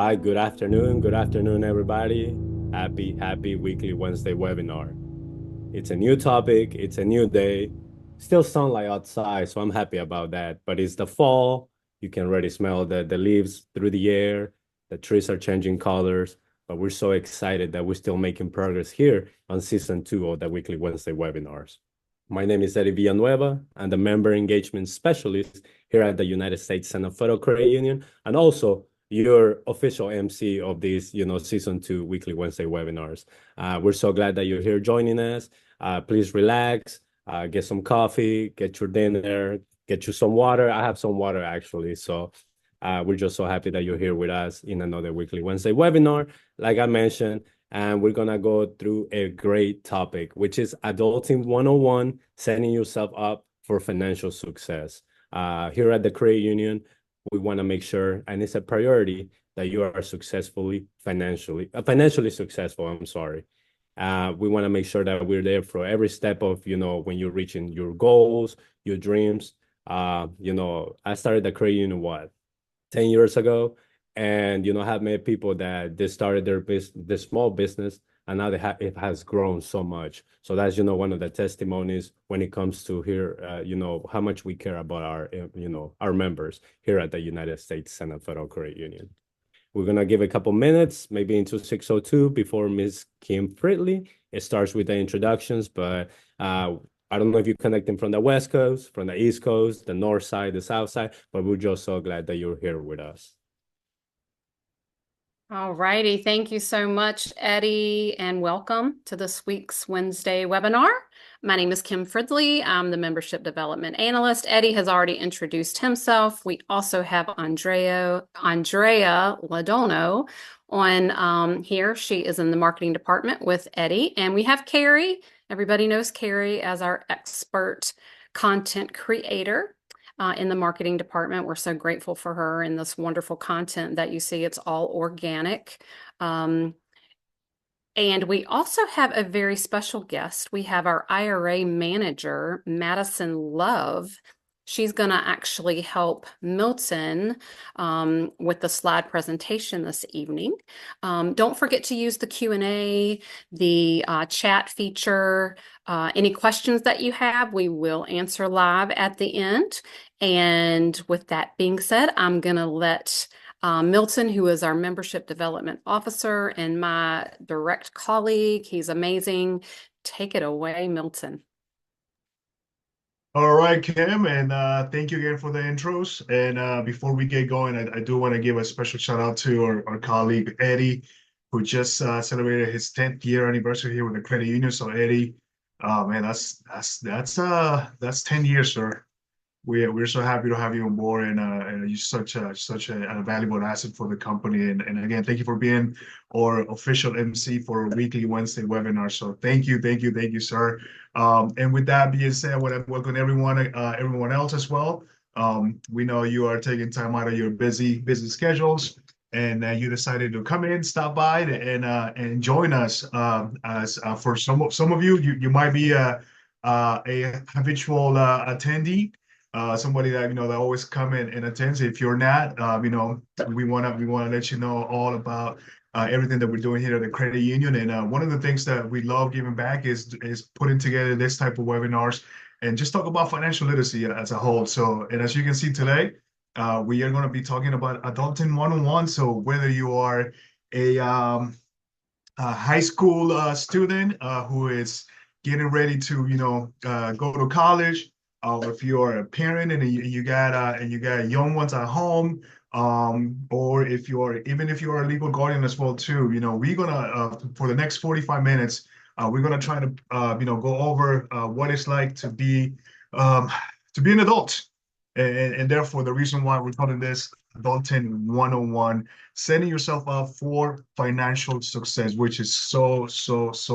Hi, good afternoon. Good afternoon, everybody. Happy weekly Wednesday webinar. It's a new topic, it's a new day. Still sunlight outside, so I'm happy about that. But it's the fall. You can already smell the leaves through the air. The trees are changing colors. But we're so excited that we're still making progress here on season 2 of the weekly Wednesday webinars. My name is Eddie Villanueva. I'm the member engagement specialist here at the United States Senate Federal Credit Union, and also your official MC of these, season 2 weekly Wednesday webinars. We're so glad that you're here joining us. Please relax, get some coffee, get your dinner, get you some water. I have some water actually. So we're just so happy that you're here with us in another weekly Wednesday webinar. Like I mentioned, and we're going to go through a great topic, which is Adulting 101, setting yourself up for financial success. Here at the Credit Union, we want to make sure, and it's a priority, that you are financially successful, I'm sorry. We want to make sure that we're there for every step of, when you're reaching your goals, your dreams. I started the Credit Union, 10 years ago, and have made people that they started their small business, and now it has grown so much. So that's one of the testimonies when it comes to here, how much we care about our members here at the United States Senate Federal Credit Union. We're gonna give a couple minutes, maybe into 6:02, before Ms. Kim Fridley. It starts with the introductions, but I don't know if you're connecting from the West Coast, from the East Coast, the North side, the South side, but we're just so glad that you're here with us. All righty. Thank you so much, Eddie, and welcome to this week's Wednesday webinar. My name is Kim Fridley. I'm the Membership Development Analyst. Eddie has already introduced himself. We also have Andrea Ladono on here. She is in the marketing department with Eddie. And we have Carrie. Everybody knows Carrie as our expert content creator. In the marketing department. We're so grateful for her and this wonderful content that you see. It's all organic. And we also have a very special guest. We have our IRA manager, Madison Love. She's going to actually help Milton with the slide presentation this evening. Don't forget to use the Q&A, the chat feature. Any questions that you have, we will answer live at the end. And with that being said, I'm going to let Milton, who is our Membership Development Officer and my direct colleague, he's amazing. Take it away, Milton. All right, Kim, and thank you again for the intros. And before we get going, I do want to give a special shout out to our colleague Eddie, who just celebrated his 10th year anniversary here with the credit union. So Eddie, man, that's 10 years, sir. We're so happy to have you on board, and you're such a valuable asset for the company. And again, thank you for being our official MC for our weekly Wednesday webinar. So thank you, sir. And with that being said, I want to welcome everyone else as well. We know you are taking time out of your busy schedules, and you decided to come in, stop by, and join us. As for some of you, you might be a habitual attendee. Somebody that that always come in and attends. If you're not, we wanna let you know all about everything that we're doing here at the credit union. And one of the things that we love giving back is putting together this type of webinars and just talk about financial literacy as a whole. So, and as you can see today, we are going to be talking about Adulting 101. So whether you are a high school student who is getting ready to go to college, if you're a parent and you got young ones at home, or if you're a legal guardian as well too, we're gonna for the next 45 minutes, we're gonna try to go over what it's like to be an adult, and therefore the reason why we're calling this Adulting 101, setting yourself up for financial success, which is so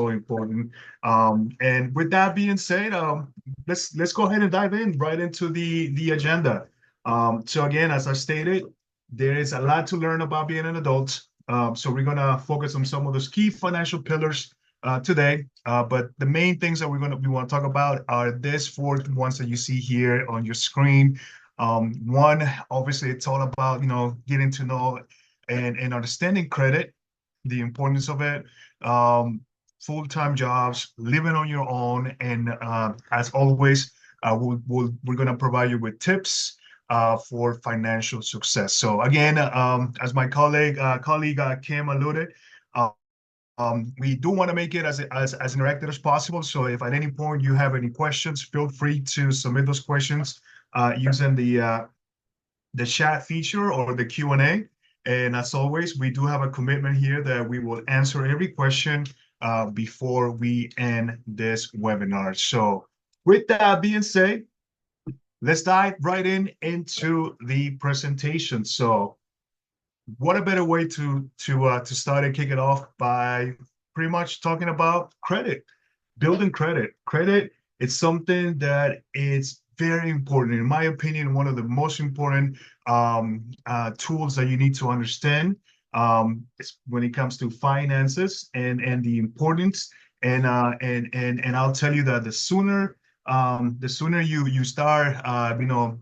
important. And with that being said, let's go ahead and dive in right into the agenda. So again, as I stated, there is a lot to learn about being an adult. So we're gonna focus on some of those key financial pillars today. But the main things that we want to talk about are these four ones that you see here on your screen. One, obviously, it's all about getting to know and understanding credit, the importance of it, full-time jobs, living on your own, and as always, we're gonna provide you with tips for financial success. So again, as my colleague Kim alluded, we do want to make it as interactive as possible. So if at any point you have any questions, feel free to submit those questions using the chat feature or the Q&A. And as always, we do have a commitment here that we will answer every question before we end this webinar. So with that being said, let's dive right into the presentation. So what a better way to start and kick it off by pretty much talking about credit, building credit. Credit is something that is very important, in my opinion, one of the most important tools that you need to understand when it comes to finances and the importance. And I'll tell you that the sooner you start,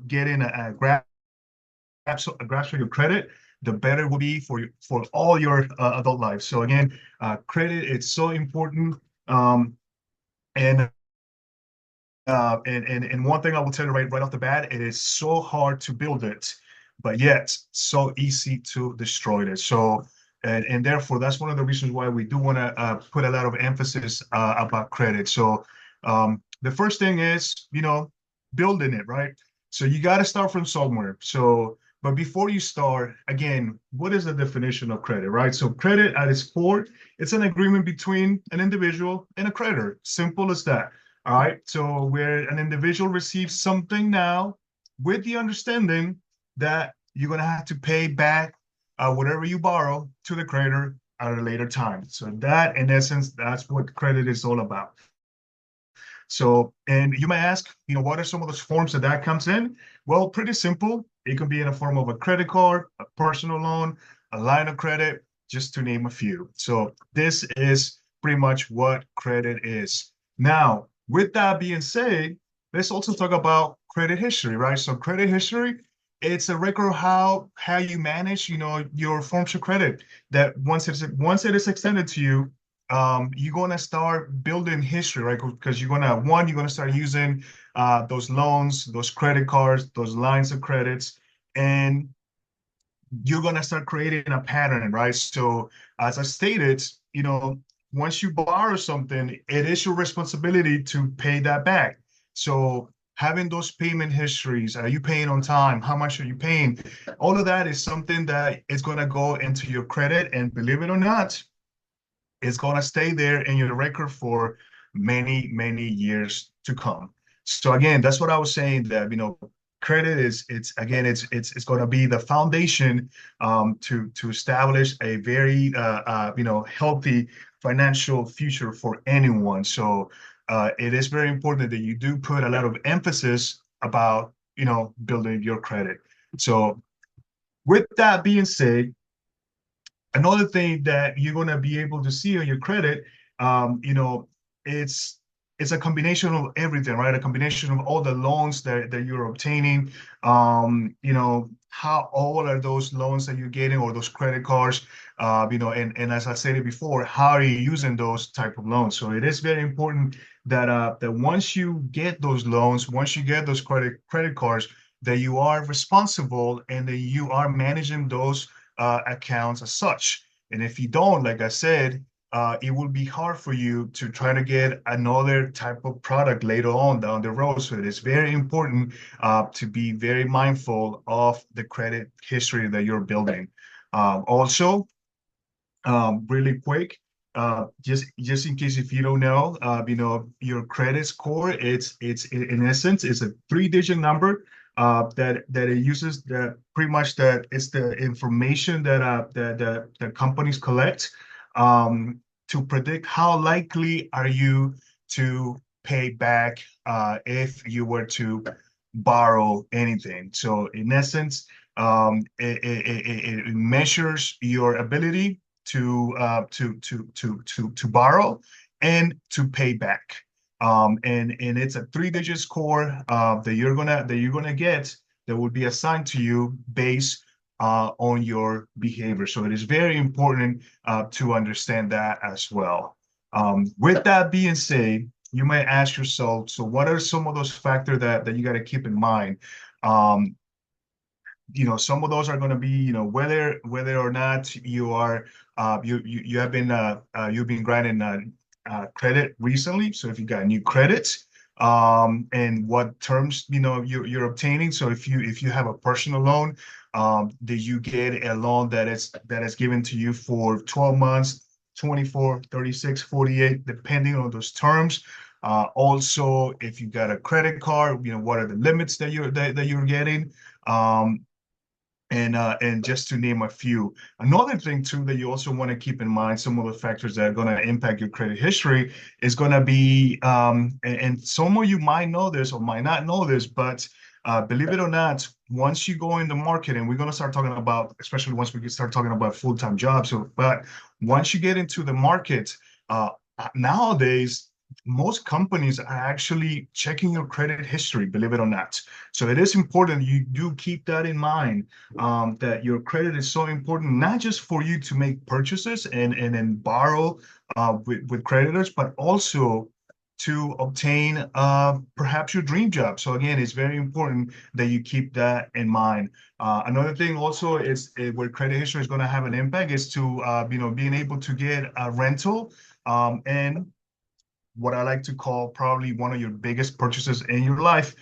getting a grasp of your credit, the better it will be for all your adult life. So again, credit is so important. And one thing I will tell you right off the bat, it is so hard to build it, but yet so easy to destroy it. So and therefore that's one of the reasons why we do want to put a lot of emphasis about credit. So the first thing is, building it, right? So you got to start from somewhere. So but before you start, again, what is the definition of credit, right? So credit at its core, it's an agreement between an individual and a creditor. Simple as that. All right. So where an individual receives something now with the understanding that you're going to have to pay back whatever you borrow to the creditor at a later time. So that, in essence, that's what credit is all about. So, and you may ask, what are some of those forms that comes in? Well, pretty simple. It can be in the form of a credit card, a personal loan, a line of credit, just to name a few. So this is pretty much what credit is. Now, with that being said, let's also talk about credit history, right? So credit history, it's a record of how you manage, your forms of credit. That once it is extended to you, you're gonna start building history, right? Because you're gonna start using those loans, those credit cards, those lines of credits, and you're gonna start creating a pattern, right? So as I stated, once you borrow something, it is your responsibility to pay that back. So having those payment histories, are you paying on time? How much are you paying? All of that is something that is gonna go into your credit, and believe it or not, it's going to stay there in your record for many, many years to come. So again, that's what I was saying, that, credit is, it's going to be the foundation to establish a very, healthy financial future for anyone. So it is very important that you do put a lot of emphasis about, building your credit. So with that being said, another thing that you're going to be able to see on your credit, it's a combination of everything, right? A combination of all the loans that you're obtaining, how all are those loans that you're getting, or those credit cards, and as I said before, how are you using those type of loans? So it is very important that once you get those loans, once you get those credit cards, that you are responsible and that you are managing those accounts as such. And if you don't, like I said, it will be hard for you to try to get another type of product later on down the road. So it is very important to be very mindful of the credit history that you're building. Also, really quick, just in case if you don't know, your credit score, it's in essence, it's a 3-digit number that it uses, that pretty much that it's the information that the companies collect to predict how likely are you to pay back if you were to borrow anything. So in essence, it measures your ability to borrow and to pay back. And it's a 3-digit score that you're gonna get, that will be assigned to you based on your behavior. So it is very important to understand that as well. With that being said, you might ask yourself, so what are some of those factors that you got to keep in mind? Some of those are going to be, whether or not you are you have been you've been granted credit recently. So if you got new credits, and what terms you're obtaining. So if you have a personal loan, do you get a loan that is given to you for 12 months, 24, 36, 48, depending on those terms. Also, if you got a credit card, what are the limits that you're getting? And just to name a few. Another thing too that you also want to keep in mind, some of the factors that are going to impact your credit history is going to be, and some of you might know this or might not know this, but believe it or not, once you go in the market, and we're going to start talking about, especially once we start talking about full-time jobs, but once you get into the market, nowadays, most companies are actually checking your credit history, believe it or not. So it is important you do keep that in mind, that your credit is so important, not just for you to make purchases and borrow with creditors, but also to obtain perhaps your dream job. So again, it's very important that you keep that in mind. Another thing also is where credit history is going to have an impact is to being able to get a rental, and what I like to call probably one of your biggest purchases in your life,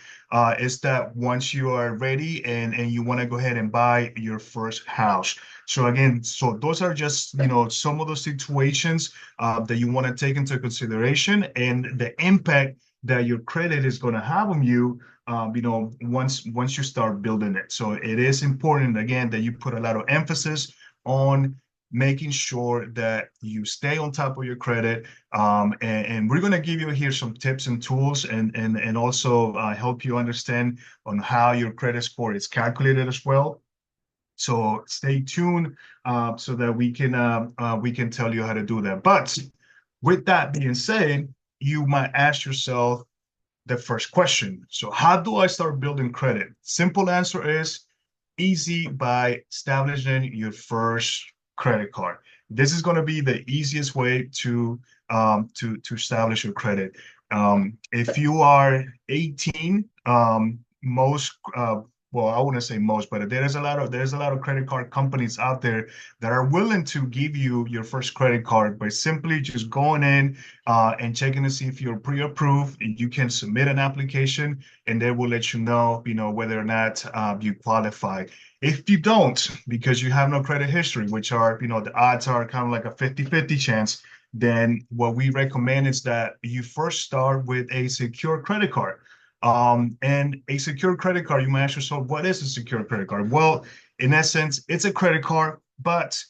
is that once you are ready and you want to go ahead and buy your first house. So again, those are just, some of those situations that you want to take into consideration, and the impact that your credit is going to have on you, once you start building it. So it is important, again, that you put a lot of emphasis on making sure that you stay on top of your credit. And we're going to give you here some tips and tools, and also help you understand on how your credit score is calculated as well. So stay tuned so that we can tell you how to do that. But with that being said, you might ask yourself the first question. So how do I start building credit? Simple answer is easy, by establishing your first credit card. This is going to be the easiest way to establish your credit. If you are 18, most well, I wouldn't say most, but there's a lot of credit card companies out there that are willing to give you your first credit card by simply just going in and checking to see if you're pre-approved. You can submit an application, and they will let you know, whether or not you qualify. If you don't, because you have no credit history, which are, the odds are kind of like a 50-50 chance, then what we recommend is that you first start with a secure credit card. And a secure credit card, you might ask yourself, what is a secure credit card? Well, in essence, it's a credit card, but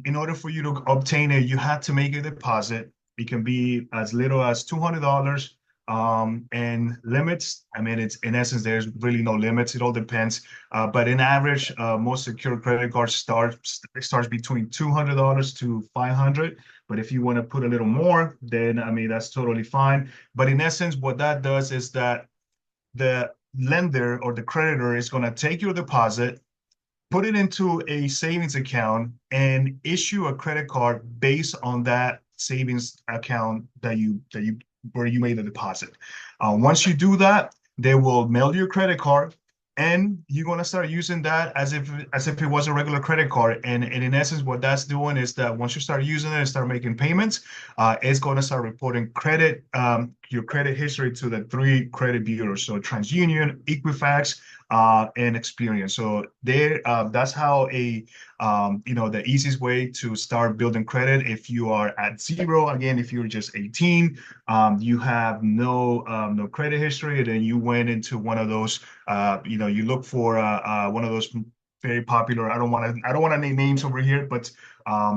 in order for you to obtain it, you have to make a deposit. It can be as little as $200. And limits, I mean, it's in essence, there's really no limits. It all depends. But in average, most secure credit cards starts between $200 to $500. But if you want to put a little more, then I mean, that's totally fine. But in essence, what that does is that the lender or the creditor is going to take your deposit, put it into a savings account, and issue a credit card based on that savings account that you where you made the deposit. Once you do that, they will mail you a credit card, and you're going to start using that as if it was a regular credit card. And in essence, what that's doing is that once you start using it and start making payments, it's going to start reporting your credit history to the 3 credit bureaus, so TransUnion, Equifax, and Experian. So that's how the easiest way to start building credit. If you are at 0, again, if you're just 18, you have no credit history, then you went into one of those, you look for one of those very popular, I don't want to name names over here, but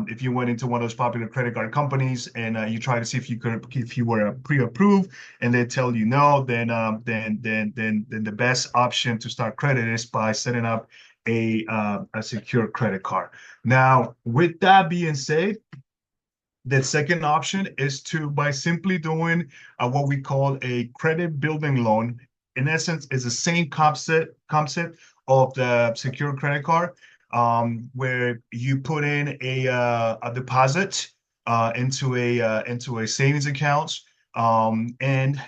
if you went into one of those popular credit card companies and you try to see if you were pre-approved, and they tell you no, then the best option to start credit is by setting up a secure credit card. Now, with that being said, the second option is by simply doing what we call a credit building loan. In essence, it's the same concept of the secure credit card, where you put in a deposit into a savings account, and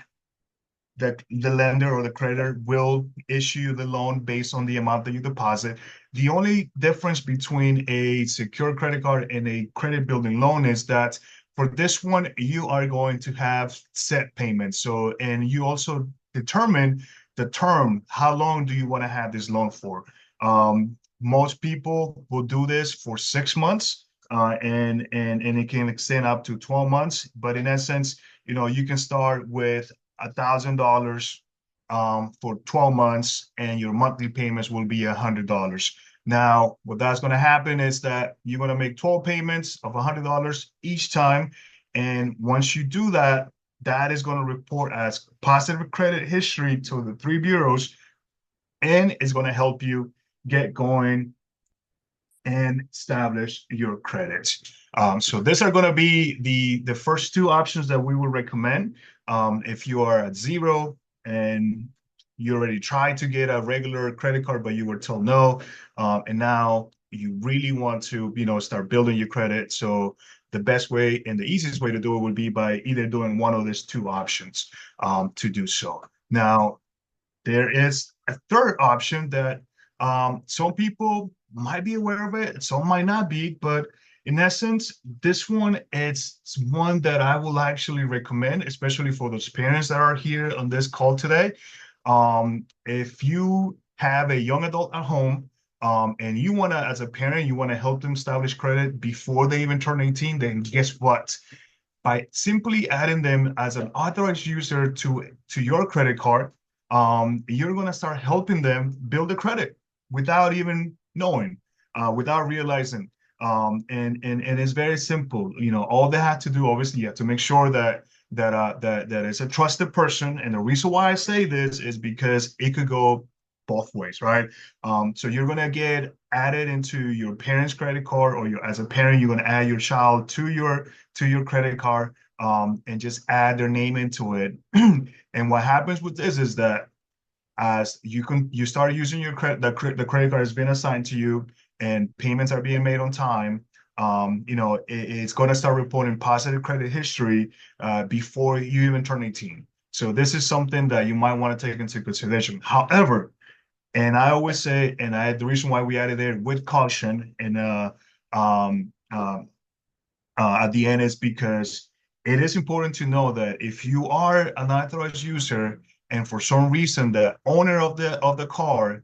the lender or the creditor will issue the loan based on the amount that you deposit. The only difference between a secure credit card and a credit building loan is that for this one, you are going to have set payments. So, and you also determine the term. How long do you want to have this loan for? Most people will do this for 6 months, and it can extend up to 12 months. But in essence, you can start with $1,000 for 12 months, and your monthly payments will be $100. Now, what that's going to happen is that you're going to make 12 payments of $100 each time. And once you do that, that is going to report as positive credit history to the three bureaus, and it's going to help you get going and establish your credit. So these are going to be the first two options that we will recommend. If you are at zero and you already tried to get a regular credit card, but you were told no, and now you really want to, start building your credit. So the best way and the easiest way to do it would be by either doing one of these two options to do so. Now, there is a third option that some people might be aware of it, some might not be, but in essence, this one is one that I will actually recommend, especially for those parents that are here on this call today. If you have a young adult at home, and you want to, as a parent, you want to help them establish credit before they even turn 18, then guess what? By simply adding them as an authorized user to your credit card, you're going to start helping them build the credit without even knowing, without realizing. And it's very simple. All they have to do, obviously, you have to make sure that it's a trusted person. And the reason why I say this is because it could go both ways, right? So you're going to get added into your parents' credit card, or as a parent, you're going to add your child to your credit card, and just add their name into it. And what happens with this is that as you start using your the credit card has been assigned to you, and payments are being made on time, it's going to start reporting positive credit history before you even turn 18. So this is something that you might want to take into consideration. However, and I always say, the reason why we added it with caution and at the end is because it is important to know that if you are an authorized user and for some reason the owner of the car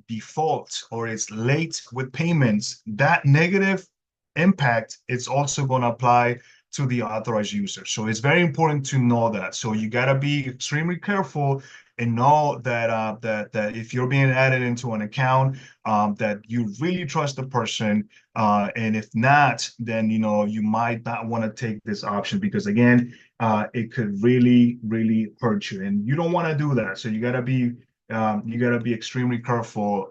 defaults or is late with payments, that negative impact is also going to apply to the authorized user. So it's very important to know that. So you got to be extremely careful and know that that if you're being added into an account, that you really trust the person, and if not, then you might not want to take this option, because again, it could really hurt you, and you don't want to do that. So you got to be extremely careful,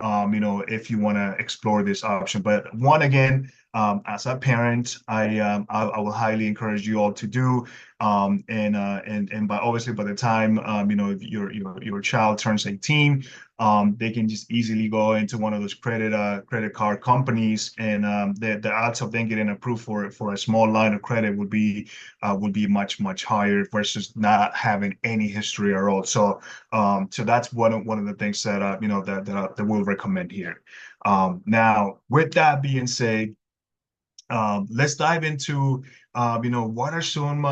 if you want to explore this option. But again, as a parent, I will highly encourage you all to do, and obviously by the time if your child turns 18, they can just easily go into one of those credit card companies, and the odds of them getting approved for a small line of credit would be much higher versus not having any history at all. So that's one of the things that that we'll recommend here. Now, with that being said, let's dive into what are some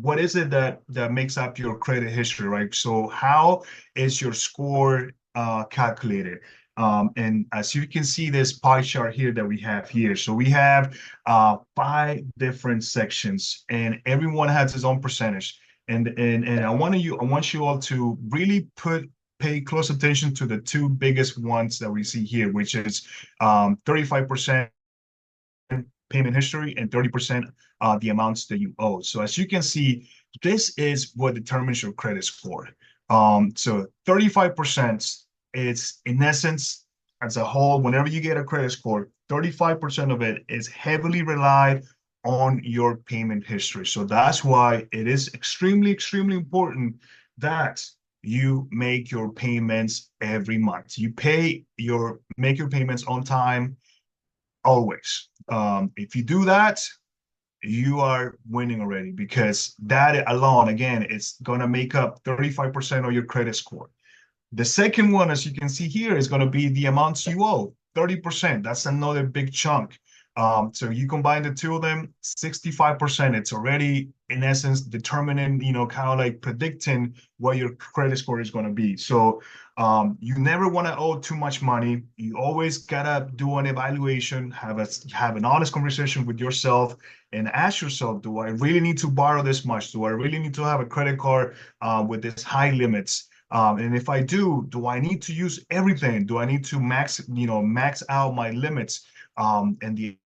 what is it that makes up your credit history, right? So how is your score calculated? And as you can see, this pie chart here that we have here, so we have 5 different sections, and everyone has its own percentage. And I want you all to really pay close attention to the 2 biggest ones that we see here, which is 35% payment history and 30% the amounts that you owe. So as you can see, this is what determines your credit score. So 35% is, in essence, as a whole, whenever you get a credit score, 35% of it is heavily relied on your payment history. So that's why it is extremely important that you make your payments every month. You make your payments on time always. If you do that, you are winning already, because that alone, again, it's gonna make up 35% of your credit score. The second one, as you can see here, is going to be the amounts you owe, 30%. That's another big chunk. So you combine the two of them, 65%. It's already, in essence, determining, kind of like predicting what your credit score is going to be. So you never want to owe too much money. You always gotta do an evaluation, have an honest conversation with yourself, and ask yourself, do I really need to borrow this much? Do I really need to have a credit card with this high limits? And if I do I need to use everything? Do I need to max out my limits? And the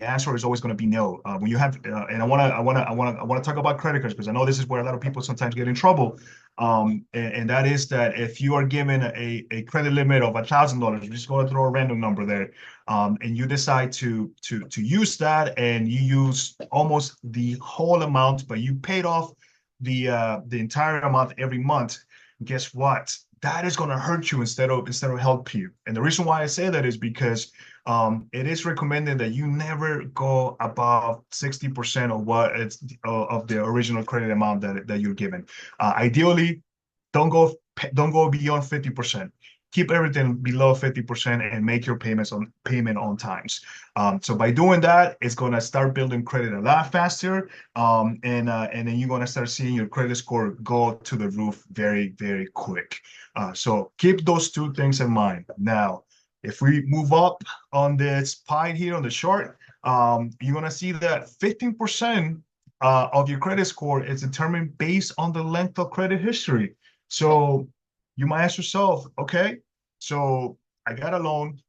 answer is always going to be no. When you have, and I want to talk about credit cards, because I know this is where a lot of people sometimes get in trouble. And that is that if you are given a credit limit of $1,000, you're just going to throw a random number there, and you decide to use that, and you use almost the whole amount, but you paid off the entire amount every month. Guess what? That is going to hurt you instead of help you. And the reason why I say that is because it is recommended that you never go above 60% of what it's of the original credit amount that you're given. Ideally, don't go beyond 50%. Keep everything below 50% and make your payment on times. So by doing that, it's gonna start building credit a lot faster, and then you're gonna start seeing your credit score go to the roof very, very quick. So keep those two things in mind. Now, if we move up on this pie here on the chart, you're gonna see that 15% of your credit score is determined based on the length of credit history. So you might ask yourself, okay, so I got a loan,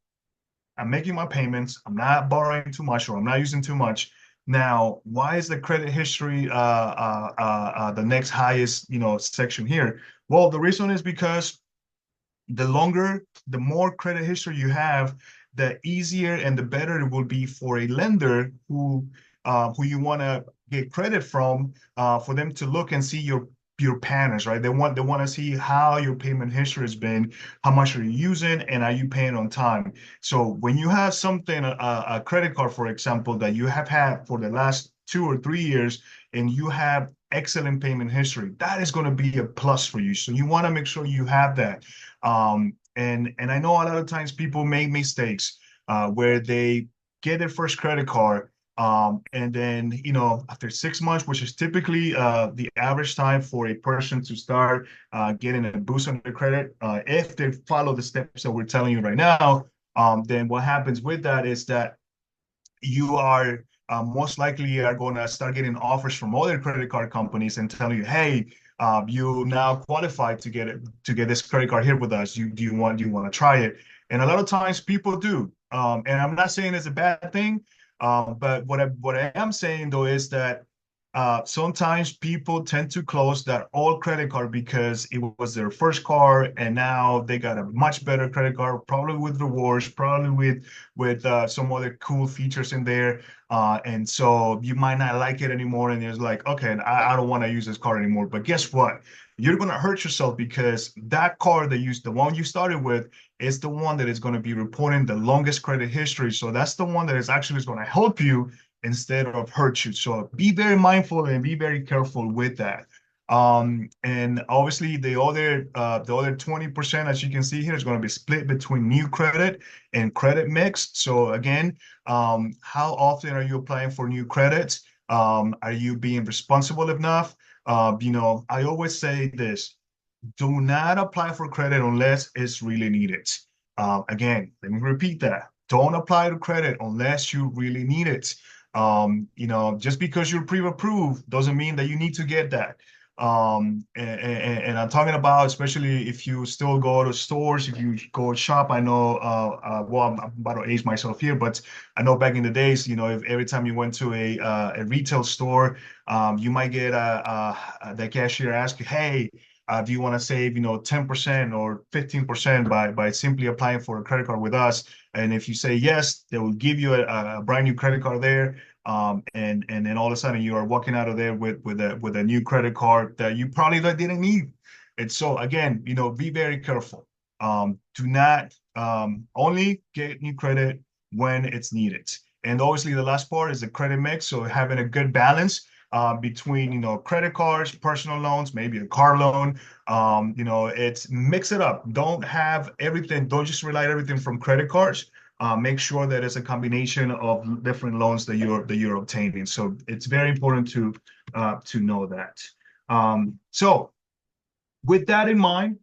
I'm making my payments, I'm not borrowing too much, or I'm not using too much. Now, why is the credit history the next highest, section here? Well, the reason is because the more credit history you have, the easier and the better it will be for a lender who you want to get credit from, for them to look and see your patterns, right? They want to see how your payment history has been, how much are you using, and are you paying on time? So when you have something, a credit card, for example, that you have had for the last 2 or 3 years, and you have excellent payment history, that is going to be a plus for you. So you want to make sure you have that. And I know a lot of times people make mistakes where they get their first credit card, and then, after 6 months, which is typically the average time for a person to start getting a boost on their credit, if they follow the steps that we're telling you right now, then what happens with that is that you are most likely are going to start getting offers from other credit card companies and telling you, hey, you now qualify to get this credit card here with us. Do you want to try it? And a lot of times people do. And I'm not saying it's a bad thing, but what I am saying though is that sometimes people tend to close that old credit card because it was their first card, and now they got a much better credit card, probably with rewards, probably with some other cool features in there. And so you might not like it anymore, and it's like, okay, I don't want to use this card anymore. But guess what? You're going to hurt yourself, because that card the one you started with, is the one that is going to be reporting the longest credit history. So that's the one that is actually going to help you instead of hurt you. So be very mindful and be very careful with that. And obviously the other 20%, as you can see here, is going to be split between new credit and credit mix. So again, how often are you applying for new credits? Are you being responsible enough? I always say this: do not apply for credit unless it's really needed. Again, let me repeat that. Don't apply to credit unless you really need it. Just because you're pre-approved doesn't mean that you need to get that. And I'm talking about, especially if you still go to stores, if you go shop. I know, well, I'm about to age myself here, but I know back in the days, if every time you went to a retail store, you might get the cashier ask you, hey, do you want to save, 10% or 15% by simply applying for a credit card with us? And if you say yes, they will give you a brand new credit card there. And then all of a sudden you are walking out of there with a new credit card that you probably didn't need. And so again, be very careful. Do not only get new credit when it's needed. And obviously the last part is the credit mix. So having a good balance between, credit cards, personal loans, maybe a car loan. It's mix it up. Don't have everything. Don't just rely on everything from credit cards. Make sure that it's a combination of different loans that you're obtaining. So it's very important to know that. So with that in mind,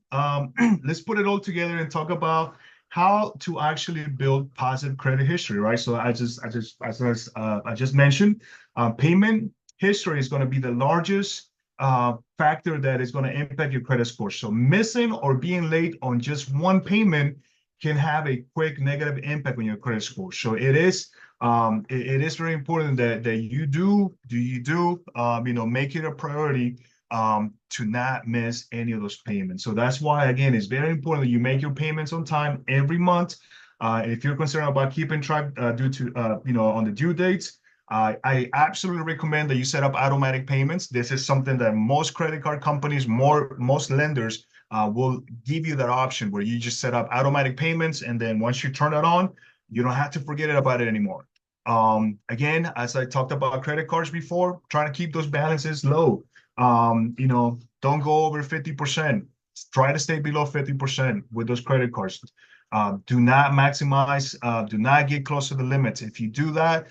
let's put it all together and talk about how to actually build positive credit history, right? So I just mentioned, payment history is going to be the largest factor that is going to impact your credit score. So missing or being late on just one payment can have a quick negative impact on your credit score. So it is very important that you do make it a priority to not miss any of those payments. So that's why, again, it's very important that you make your payments on time every month. If you're concerned about keeping track due to on the due dates, I absolutely recommend that you set up automatic payments. This is something that most credit card companies, most lenders will give you that option where you just set up automatic payments, and then once you turn it on, you don't have to forget about it anymore. Again, as I talked about credit cards before, trying to keep those balances low. Don't go over 50%. Try to stay below 50% with those credit cards. Do not maximize, do not get close to the limits. If you do that,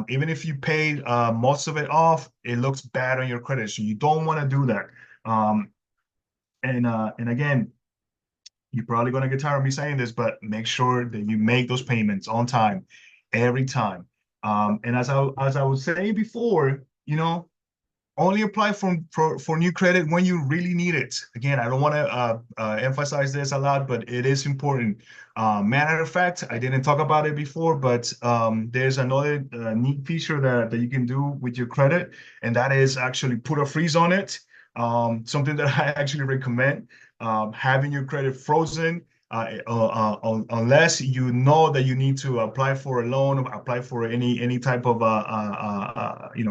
even if you paid most of it off, it looks bad on your credit. So you don't want to do that. And again, you're probably going to get tired of me saying this, but make sure that you make those payments on time, every time. And as I was saying before, only apply for new credit when you really need it. Again, I don't want to emphasize this a lot, but it is important. Matter of fact, I didn't talk about it before, but there's another neat feature that you can do with your credit, and that is actually put a freeze on it. Something that I actually recommend, having your credit frozen. Unless you know that you need to apply for a loan, apply for any type of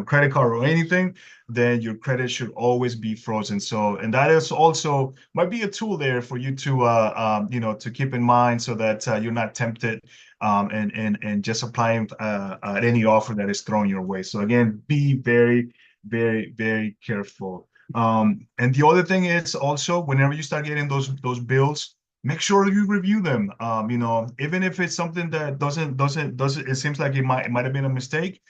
credit card or anything, then your credit should always be frozen. So, and that is also might be a tool there for you to to keep in mind, so that you're not tempted and just applying at any offer that is thrown your way. So again, be very, very, very careful. And the other thing is also, whenever you start getting those bills, make sure you review them. Even if it's something that doesn't, it seems like it might have been a mistake.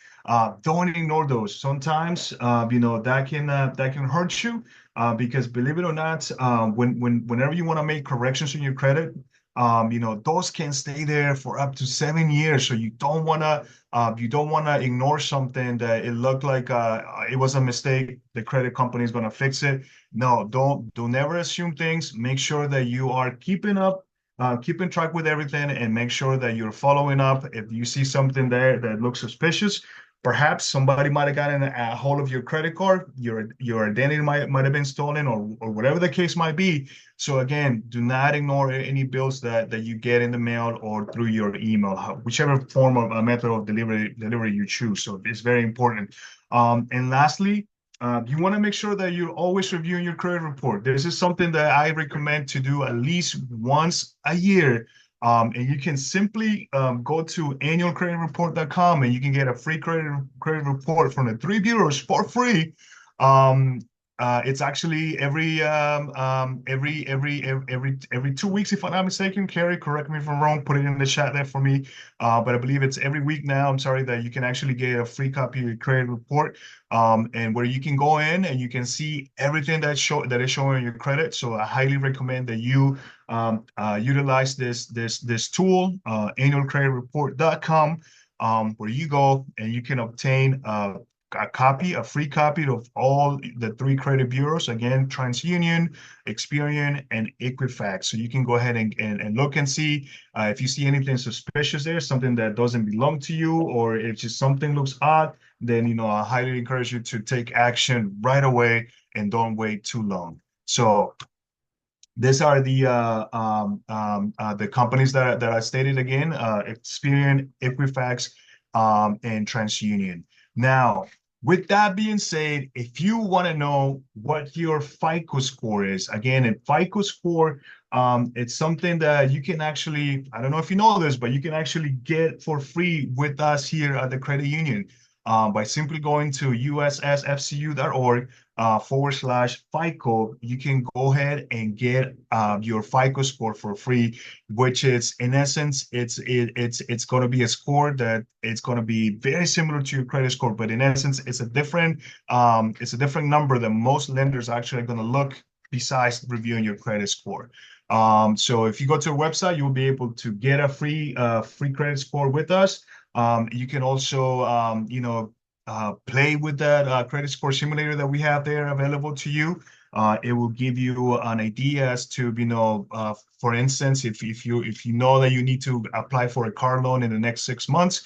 Don't ignore those. Sometimes, that can hurt you, because believe it or not, whenever you want to make corrections in your credit, those can stay there for up to 7 years. So you don't want to ignore something that it looked like it was a mistake. The credit company is going to fix it. No, don't never assume things. Make sure that you are keeping track with everything, and make sure that you're following up. If you see something there that looks suspicious, perhaps somebody might have gotten a hold of your credit card, your identity might have been stolen, or whatever the case might be. So again, do not ignore any bills that you get in the mail or through your email, whichever form of method of delivery you choose. So it's very important. And lastly, you want to make sure that you're always reviewing your credit report. This is something that I recommend to do at least once a year. And you can simply go to annualcreditreport.com, and you can get a free credit report from the 3 bureaus for free. It's actually every 2 weeks, if I'm not mistaken. Carrie, correct me if I'm wrong. Put it in the chat there for me. But I believe it's every week now. I'm sorry, that you can actually get a free copy of your credit report, and where you can go in and you can see everything that is showing your credit. So I highly recommend that you utilize this tool, annualcreditreport.com, where you go and you can obtain a free copy of all the 3 credit bureaus. Again, TransUnion, Experian, and Equifax. So you can go ahead and look and see if you see anything suspicious there, something that doesn't belong to you, or if just something looks odd, then I highly encourage you to take action right away and don't wait too long. So these are the companies that I stated again: Experian, Equifax, and TransUnion. Now, with that being said, if you want to know what your FICO score is, again, a FICO score, it's something that you can actually, I don't know if you know this, but you can actually get for free with us here at the credit union by simply going to ussfcu.org /FICO. You can go ahead and get your FICO score for free, which is in essence, it's going to be a score that it's going to be very similar to your credit score, but in essence, it's a different number that most lenders actually are going to look besides reviewing your credit score. So if you go to our website, you'll be able to get a free credit score with us. You can also, play with that credit score simulator that we have there available to you. It will give you an idea as to, for instance, if you know that you need to apply for a car loan in the next 6 months,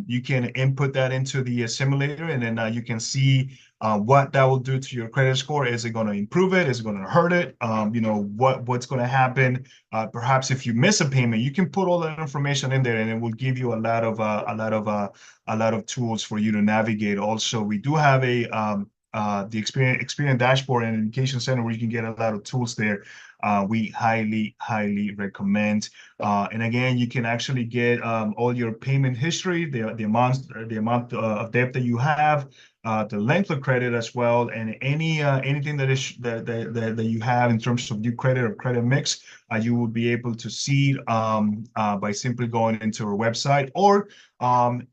you can input that into the simulator, and then you can see what that will do to your credit score. Is it going to improve it? Is it going to hurt it? What's going to happen? Perhaps if you miss a payment, you can put all that information in there, and it will give you a lot of tools for you to navigate. Also, we do have the Experian dashboard and education center where you can get a lot of tools there. We highly recommend. And again, you can actually get all your payment history, the amount of debt that you have, the length of credit as well, and anything that you have in terms of new credit or credit mix. You will be able to see by simply going into our website, or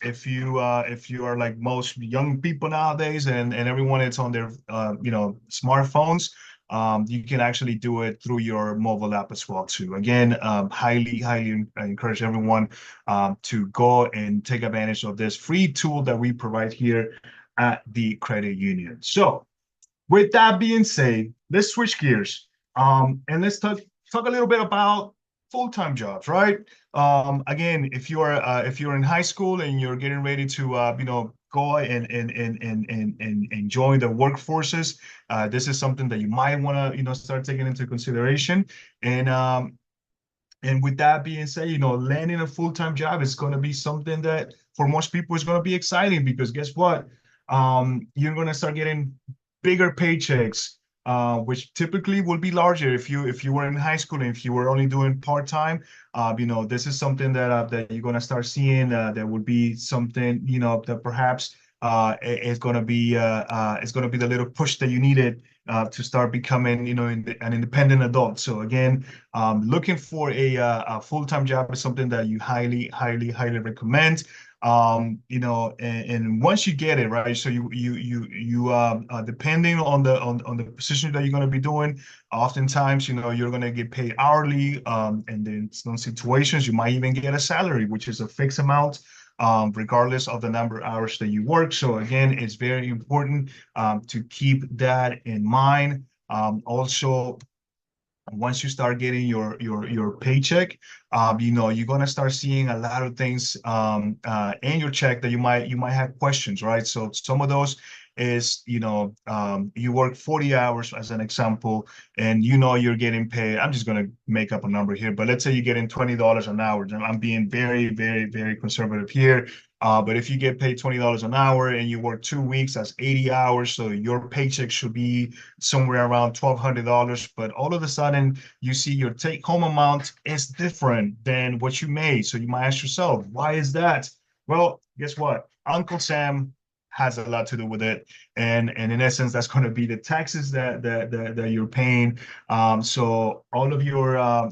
if you are like most young people nowadays, and everyone is on their smartphones, you can actually do it through your mobile app as well too. Again, highly encourage everyone to go and take advantage of this free tool that we provide here at the credit union. So with that being said, let's switch gears and let's talk a little bit about full-time jobs, right? Again, if you're in high school and you're getting ready to go and join the workforces, this is something that you might want to start taking into consideration. And with that being said, landing a full-time job is going to be something that for most people is going to be exciting, because guess what? You're going to start getting bigger paychecks, which typically will be larger if you were in high school and if you were only doing part-time. This is something that you're going to start seeing. There will be something that perhaps is going to be the little push that you needed to start becoming an independent adult. So again, looking for a full-time job is something that you highly recommend. And once you get it, right, so you depending on the position that you're going to be doing, oftentimes you're going to get paid hourly, and in some situations you might even get a salary, which is a fixed amount, regardless of the number of hours that you work. So again, it's very important to keep that in mind. Also, once you start getting your paycheck, you're gonna start seeing a lot of things in your check that you might have questions, right? So some of those is you work 40 hours as an example, and you're getting paid. I'm just gonna make up a number here, but let's say you're getting $20 an hour. I'm being very conservative here. But if you get paid $20 an hour and you work 2 weeks, that's 80 hours. So your paycheck should be somewhere around $1,200. But all of a sudden, you see your take-home amount is different than what you made. So you might ask yourself, why is that? Well, guess what? Uncle Sam has a lot to do with it, and in essence, that's going to be the taxes that you're paying. So all of your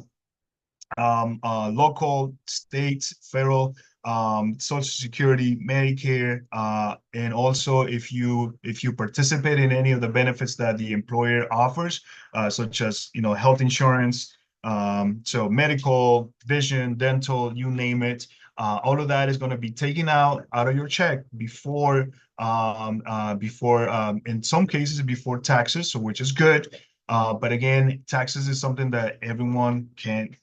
local, state, federal, Social Security, Medicare, and also if you participate in any of the benefits that the employer offers, such as health insurance, so medical, vision, dental, you name it, all of that is going to be taken out of your check before in some cases before taxes, so which is good. But again, taxes is something that everyone can't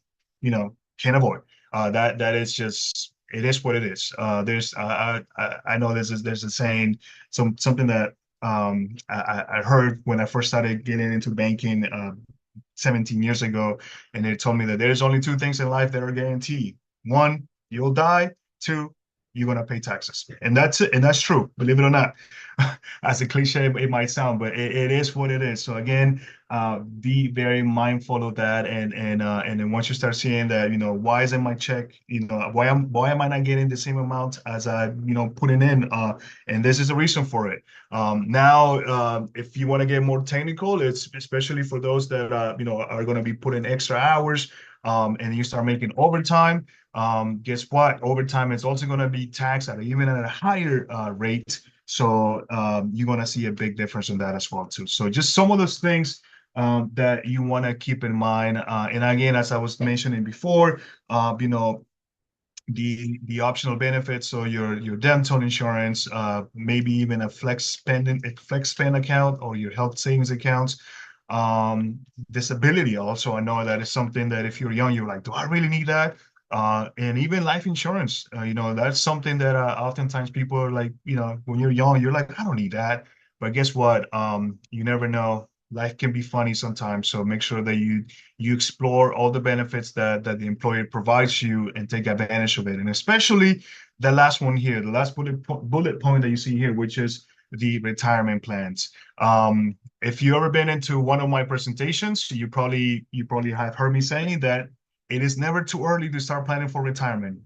avoid. That is just, it is what it is. I know there's a saying, something that I heard when I first started getting into banking 17 years ago, and they told me that there's only two things in life that are guaranteed. One, you'll die. Two, you're gonna pay taxes, and that's it, and that's true. Believe it or not, as a cliche it might sound, but it is what it is. So again, be very mindful of that, and then once you start seeing that, why isn't my check, why am I not getting the same amount as I putting in, and this is the reason for it. Now, if you want to get more technical, it's especially for those that are going to be putting extra hours, and you start making overtime. Guess what? Overtime is also going to be taxed at even at a higher rate. So you're going to see a big difference in that as well too. So just some of those things that you want to keep in mind. And again, as I was mentioning before, the optional benefits, so your dental insurance, maybe even a flex spend account, or your health savings accounts. Disability also, I know that is something that if you're young, you're like, do I really need that? And even life insurance, that's something that oftentimes people are like, when you're young, you're like, I don't need that. But guess what? You never know. Life can be funny sometimes. So make sure that you explore all the benefits that the employer provides you and take advantage of it. And especially the last one here, the last bullet point that you see here, which is the retirement plans. If you ever been into one of my presentations, you probably have heard me saying that it is never too early to start planning for retirement.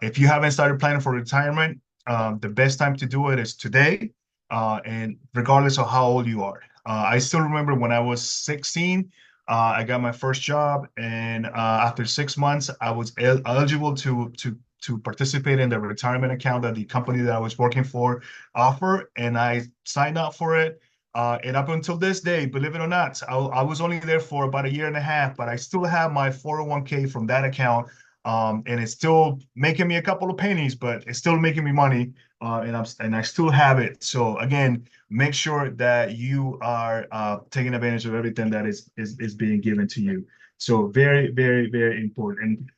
If you haven't started planning for retirement, the best time to do it is today, and regardless of how old you are. I still remember when I was 16, I got my first job, and after 6 months, I was eligible to participate in the retirement account that the company that I was working for offered, and I signed up for it. And up until this day, believe it or not, I was only there for about a year and a half, but I still have my 401k from that account. And it's still making me a couple of pennies, but it's still making me money. And I still have it. So again, make sure that you are taking advantage of everything that is being given to you. So very, very, very important.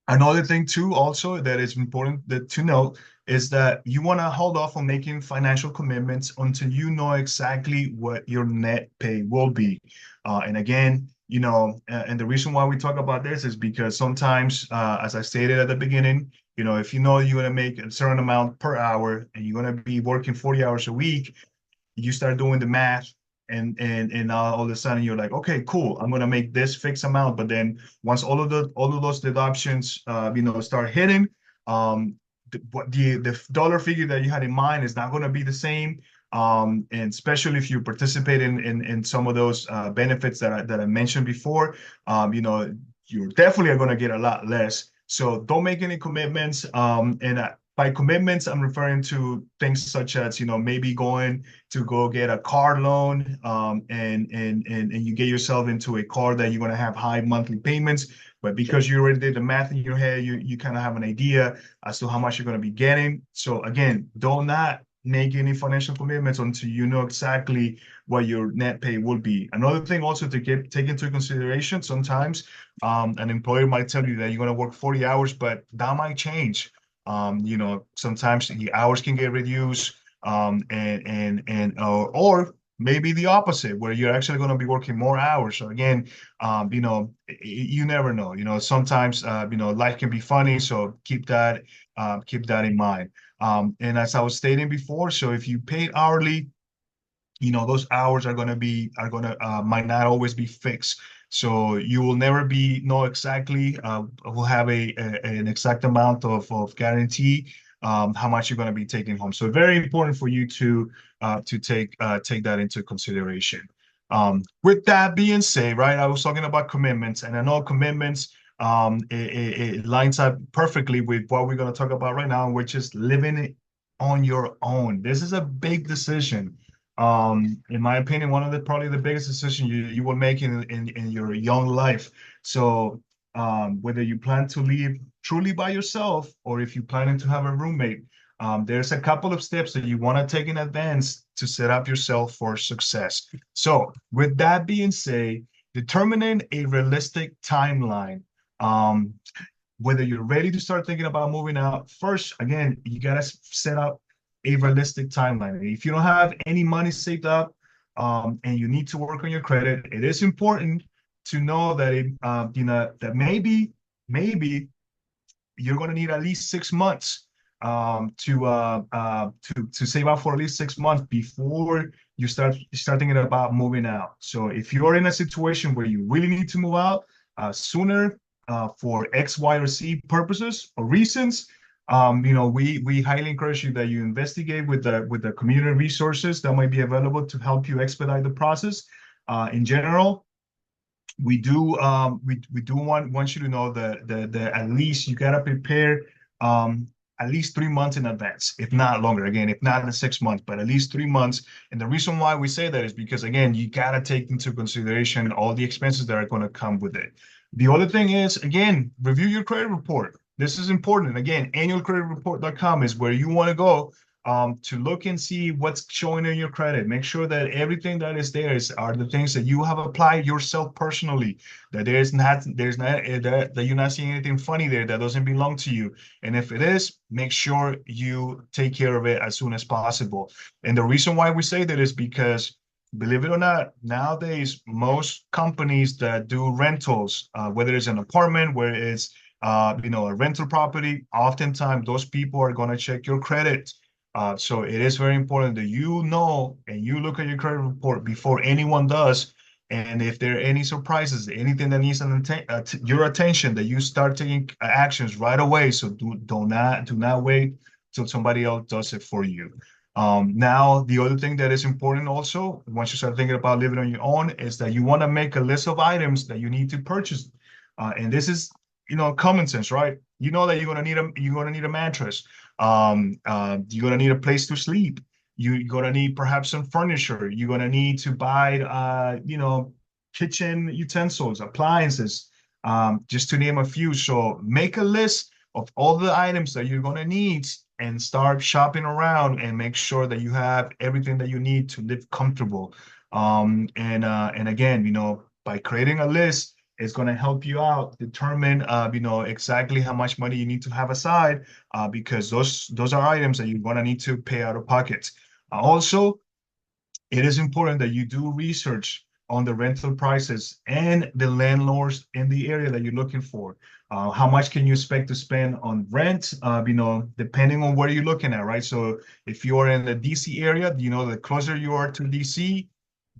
Another thing too, also that is important to note, is that you want to hold off on making financial commitments until you know exactly what your net pay will be. And again, and the reason why we talk about this is because sometimes, as I stated at the beginning, if you know you're going to make a certain amount per hour and you're going to be working 40 hours a week, you start doing the math, and all of a sudden you're like, okay, cool, I'm gonna make this fixed amount. But then once all of those deductions start hitting, the dollar figure that you had in mind is not gonna be the same. And especially if you participate in some of those benefits that I mentioned before, you're definitely going to get a lot less. So don't make any commitments. And by commitments, I'm referring to things such as, maybe going to go get a car loan, and you get yourself into a car that you're going to have high monthly payments. But because you already did the math in your head, you kind of have an idea as to how much you're going to be getting. So again, do not make any financial commitments until you know exactly what your net pay will be. Another thing also to take into consideration, sometimes an employer might tell you that you're going to work 40 hours, but that might change. Sometimes the hours can get reduced, or maybe the opposite, where you're actually going to be working more hours. So again, you never know. Sometimes life can be funny, so keep that in mind. And as I was stating before, so if you pay hourly, those hours might not always be fixed. So you will never know exactly, will have an exact amount of guarantee how much you're going to be taking home. So very important for you to take that into consideration. With that being said, right, I was talking about commitments, and I know commitments, it lines up perfectly with what we're going to talk about right now, which is living on your own. This is a big decision. In my opinion, one of probably the biggest decisions you will make in your young life. So whether you plan to live truly by yourself, or if you're planning to have a roommate, there's a couple of steps that you want to take in advance to set up yourself for success. So with that being said, determining a realistic timeline. Whether you're ready to start thinking about moving out, first, again, you got to set up a realistic timeline. If you don't have any money saved up, and you need to work on your credit, it is important to know that that maybe you're going to need at least 6 months to save up for at least 6 months before you start thinking about moving out. So if you're in a situation where you really need to move out sooner for X, Y, or Z purposes or reasons, we highly encourage you that you investigate with the community resources that might be available to help you expedite the process. In general, we do want you to know that at least you gotta prepare at least 3 months in advance, if not longer. Again, if not in 6 months, but at least 3 months. And the reason why we say that is because, again, you gotta take into consideration all the expenses that are going to come with it. The other thing is, again, review your credit report. This is important. Again, annualcreditreport.com is where you want to go to look and see what's showing in your credit. Make sure that everything that is there are the things that you have applied yourself personally, that that you're not seeing anything funny there that doesn't belong to you. And if it is, make sure you take care of it as soon as possible. And the reason why we say that is because, believe it or not, nowadays, most companies that do rentals, whether it's an apartment, where it's a rental property, oftentimes those people are going to check your credit. So it is very important that you know and you look at your credit report before anyone does. And if there are any surprises, anything that needs your attention, that you start taking actions right away. So do not wait till somebody else does it for you. Now, the other thing that is important also, once you start thinking about living on your own, is that you want to make a list of items that you need to purchase. And this is, common sense, right? You know that you're gonna need a mattress. You're gonna need a place to sleep. You're gonna need perhaps some furniture. You're gonna need to buy, kitchen utensils, appliances, just to name a few. So make a list of all the items that you're gonna need and start shopping around and make sure that you have everything that you need to live comfortable. And again, by creating a list, it's going to help you out determine, exactly how much money you need to have aside, because those are items that you're going to need to pay out of pocket. Also, it is important that you do research on the rental prices and the landlords in the area that you're looking for. How much can you expect to spend on rent, depending on where you're looking at, right? So if you are in the DC area, the closer you are to DC,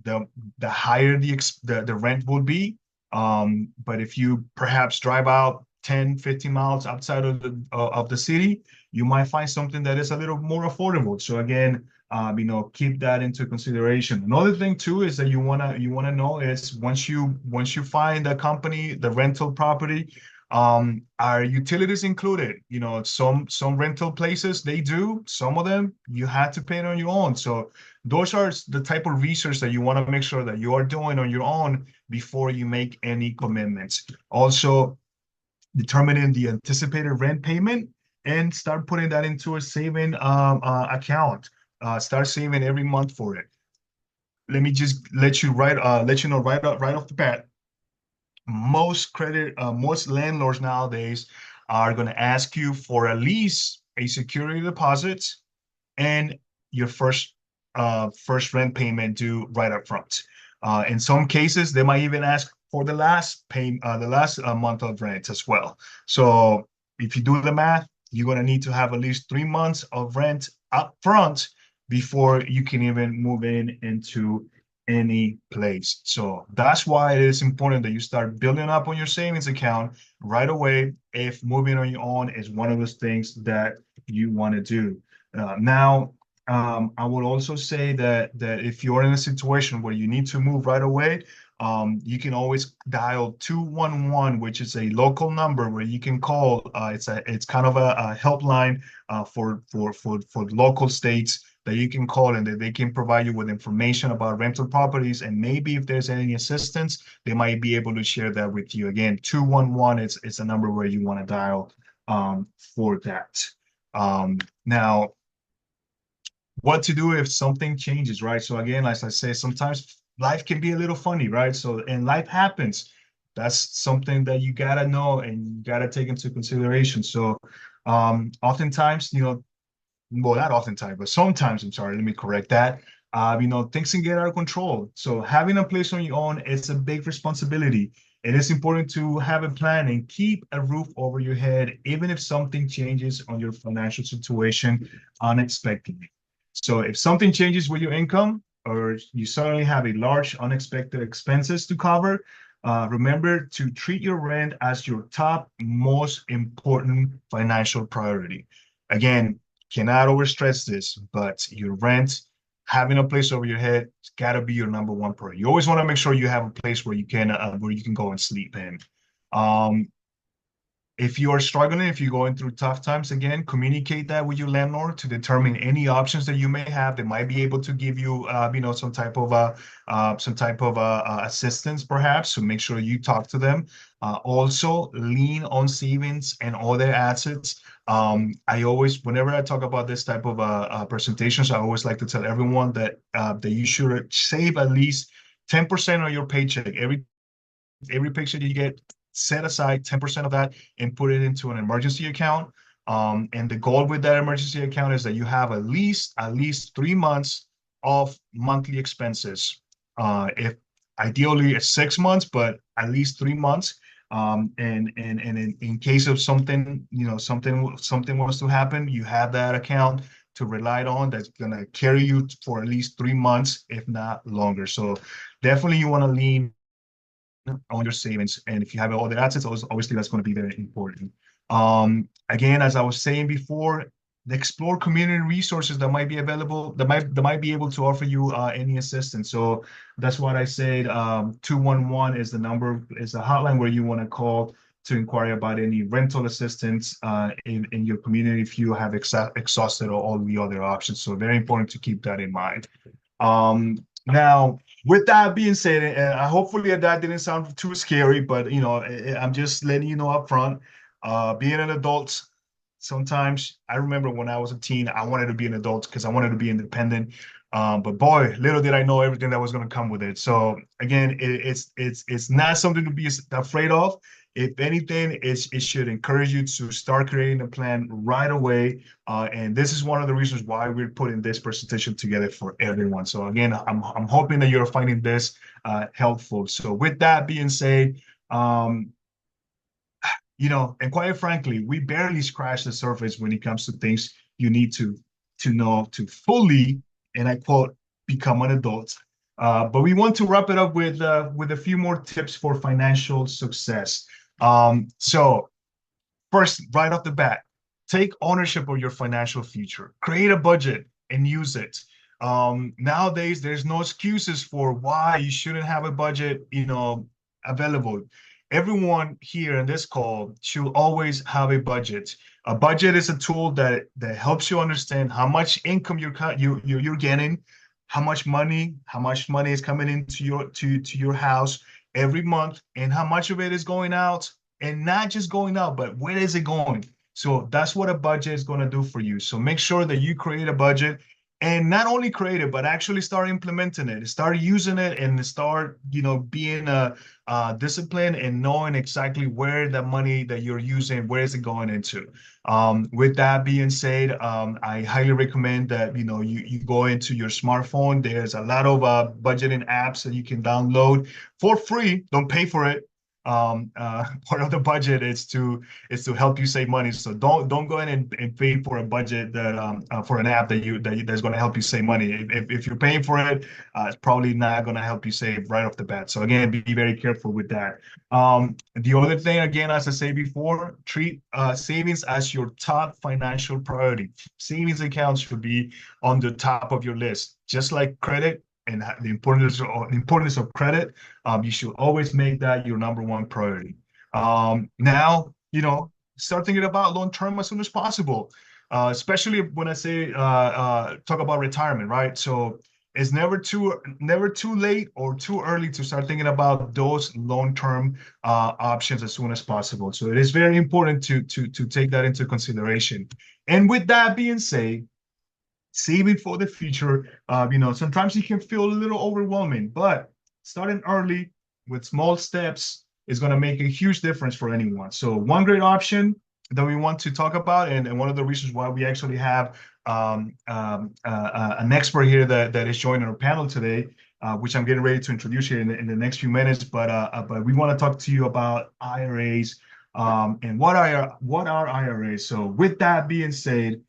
the higher the rent will be. But if you perhaps drive out 10, 15 miles outside of the city, you might find something that is a little more affordable. So again, keep that into consideration. Another thing too is that you wanna know is once you find the company, the rental property, are utilities included? Some rental places, they do. Some of them you have to pay it on your own. So those are the type of research that you want to make sure that you are doing on your own before you make any commitments. Also, determining the anticipated rent payment and start putting that into a saving account. Start saving every month for it. Let me just let you know right off the bat. Most landlords nowadays are going to ask you for at least a security deposit and your first rent payment due right up front. In some cases, they might even ask for the last month of rent as well. So if you do the math, you're going to need to have at least 3 months of rent up front before you can even move into any place. So that's why it is important that you start building up on your savings account right away if moving on your own is one of those things that you want to do. Now, I would also say that if you're in a situation where you need to move right away, you can always dial 211, which is a local number where you can call. It's kind of a helpline for local states that you can call, and that they can provide you with information about rental properties, and maybe if there's any assistance, they might be able to share that with you. Again, 211 it's a number where you want to dial for that. Now, what to do if something changes, right? So again, as I say, sometimes life can be a little funny, right? So, and life happens. That's something that you gotta know and you gotta take into consideration. So oftentimes, well, not oftentimes, but sometimes, I'm sorry, let me correct that. Things can get out of control. So having a place on your own, it's a big responsibility. it is important to have a plan and keep a roof over your head, even if something changes on your financial situation unexpectedly. So if something changes with your income or you suddenly have a large unexpected expenses to cover, remember to treat your rent as your top most important financial priority. Again, cannot overstress this, but your rent, having a place over your head, it's got to be your number one priority. You always want to make sure you have a place where you can go and sleep in. Um, if you are struggling, if you're going through tough times, again, communicate that with your landlord to determine any options that you may have. They might be able to give you, some type of assistance, perhaps. So make sure you talk to them. Also, lean on savings and other assets. I always, whenever I talk about this type of presentations, I always like to tell everyone that you should save at least 10% of your paycheck every paycheck you get, set aside 10% of that and put it into an emergency account. And the goal with that emergency account is that you have at least 3 months of monthly expenses. If ideally it's 6 months, but at least 3 months. And in case of something, something wants to happen, you have that account to rely on that's gonna carry you for at least 3 months, if not longer. So definitely you want to lean on your savings. And if you have all the assets, obviously that's going to be very important. Again, as I was saying before, explore community resources that might be available, that might be able to offer you any assistance. So that's what I said. 211 is the number, is the hotline where you want to call to inquire about any rental assistance in your community if you have exhausted all the other options. So very important to keep that in mind. Now, with that being said, hopefully that didn't sound too scary, but I'm just letting you know up front, being an adult, sometimes I remember when I was a teen, I wanted to be an adult because I wanted to be independent. But boy, little did I know everything that was going to come with it. So again, it's not something to be afraid of. If anything, it should encourage you to start creating a plan right away. And this is one of the reasons why we're putting this presentation together for everyone. So again, I'm hoping that you're finding this helpful. So with that being said, and quite frankly, we barely scratch the surface when it comes to things you need to know to fully, and I quote, become an adult. But we want to wrap it up with a few more tips for financial success. So first, right off the bat, take ownership of your financial future. Create a budget and use it. Nowadays, there's no excuses for why you shouldn't have a budget, available. Everyone here in this call should always have a budget. A budget is a tool that helps you understand how much income you're getting, how much money is coming into your house every month, and how much of it is going out, and not just going out, but where is it going? So that's what a budget is going to do for you. So make sure that you create a budget, and not only create it, but actually start implementing it, start using it, and start, being disciplined and knowing exactly where the money that you're using, where is it going into. With that being said, I highly recommend that, you go into your smartphone. There's a lot of budgeting apps that you can download for free. Don't pay for it. Part of the budget is to help you save money. So don't go in and pay for a budget that for an app that's going to help you save money. If you're paying for it, it's probably not going to help you save right off the bat. So again, be very careful with that. The other thing, again, as I said before, treat savings as your top financial priority. Savings accounts should be on the top of your list, just like credit. And the importance of credit, you should always make that your number one priority. Now, start thinking about long term as soon as possible, especially when I say talk about retirement, right? So it's never too late or too early to start thinking about those long term options as soon as possible. So it is very important to take that into consideration. And with that being said, saving for the future, sometimes it can feel a little overwhelming, but starting early with small steps is going to make a huge difference for anyone. So one great option that we want to talk about, and one of the reasons why we actually have an expert here that is joining our panel today, which I'm getting ready to introduce you in the next few minutes. But we want to talk to you about IRAs, and what are IRAs. So with that being said,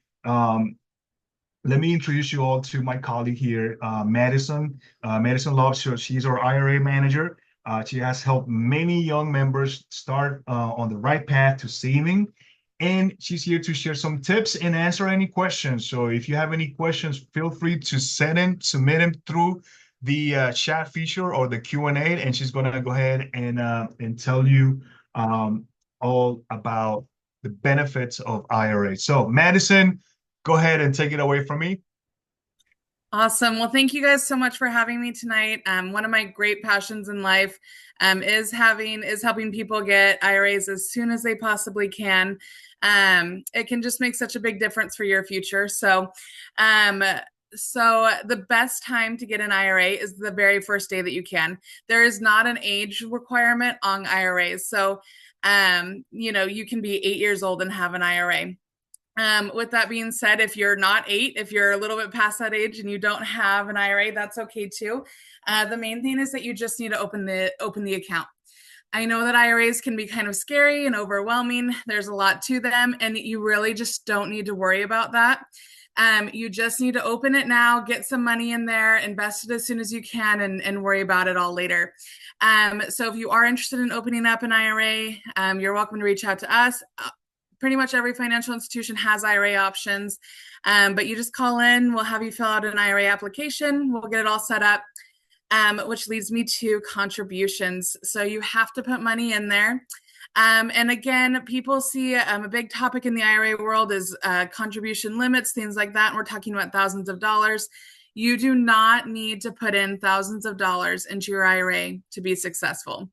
let me introduce you all to my colleague here, Madison. Madison Love, so she's our IRA manager. She has helped many young members start on the right path to saving, and she's here to share some tips and answer any questions. So if you have any questions, feel free to submit them through the chat feature or the Q&A, and she's going to go ahead and tell you all about the benefits of IRA. So Madison, go ahead and take it away from me. Awesome. Well, thank you guys so much for having me tonight. One of my great passions in life is helping people get IRAs as soon as they possibly can. It can just make such a big difference for your future. So the best time to get an IRA is the very first day that you can. There is not an age requirement on IRAs. So, you can be 8 years old and have an IRA. With that being said, if you're not 8, if you're a little bit past that age and you don't have an IRA, that's okay too. The main thing is that you just need to open the account. I know that IRAs can be kind of scary and overwhelming. There's a lot to them, and you really just don't need to worry about that. You just need to open it now, get some money in there, invest it as soon as you can, and worry about it all later. So if you are interested in opening up an IRA, you're welcome to reach out to us. Pretty much every financial institution has IRA options, but you just call in, we'll have you fill out an IRA application, we'll get it all set up, which leads me to contributions. So you have to put money in there. And again, people see a big topic in the IRA world is contribution limits, things like that. And we're talking about thousands of dollars. You do not need to put in thousands of dollars into your IRA to be successful.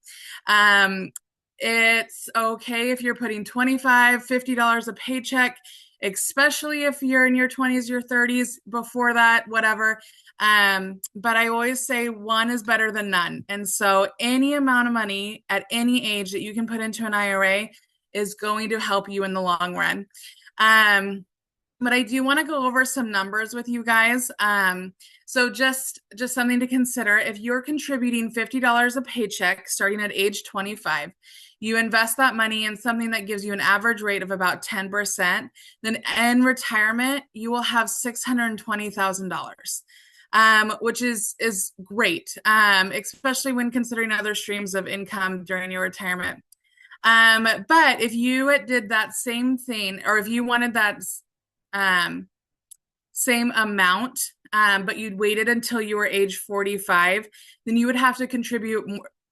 It's okay if you're putting $25, $50 a paycheck, especially if you're in your 20s, your 30s, before that, whatever. But I always say one is better than none. And so any amount of money at any age that you can put into an IRA is going to help you in the long run. But I do want to go over some numbers with you guys. So just something to consider. If you're contributing $50 a paycheck starting at age 25, you invest that money in something that gives you an average rate of about 10%, then in retirement, you will have $620,000, which is great, especially when considering other streams of income during your retirement. But if you did that same thing, or if you wanted that same amount, but you'd waited until you were age 45, then you would have to contribute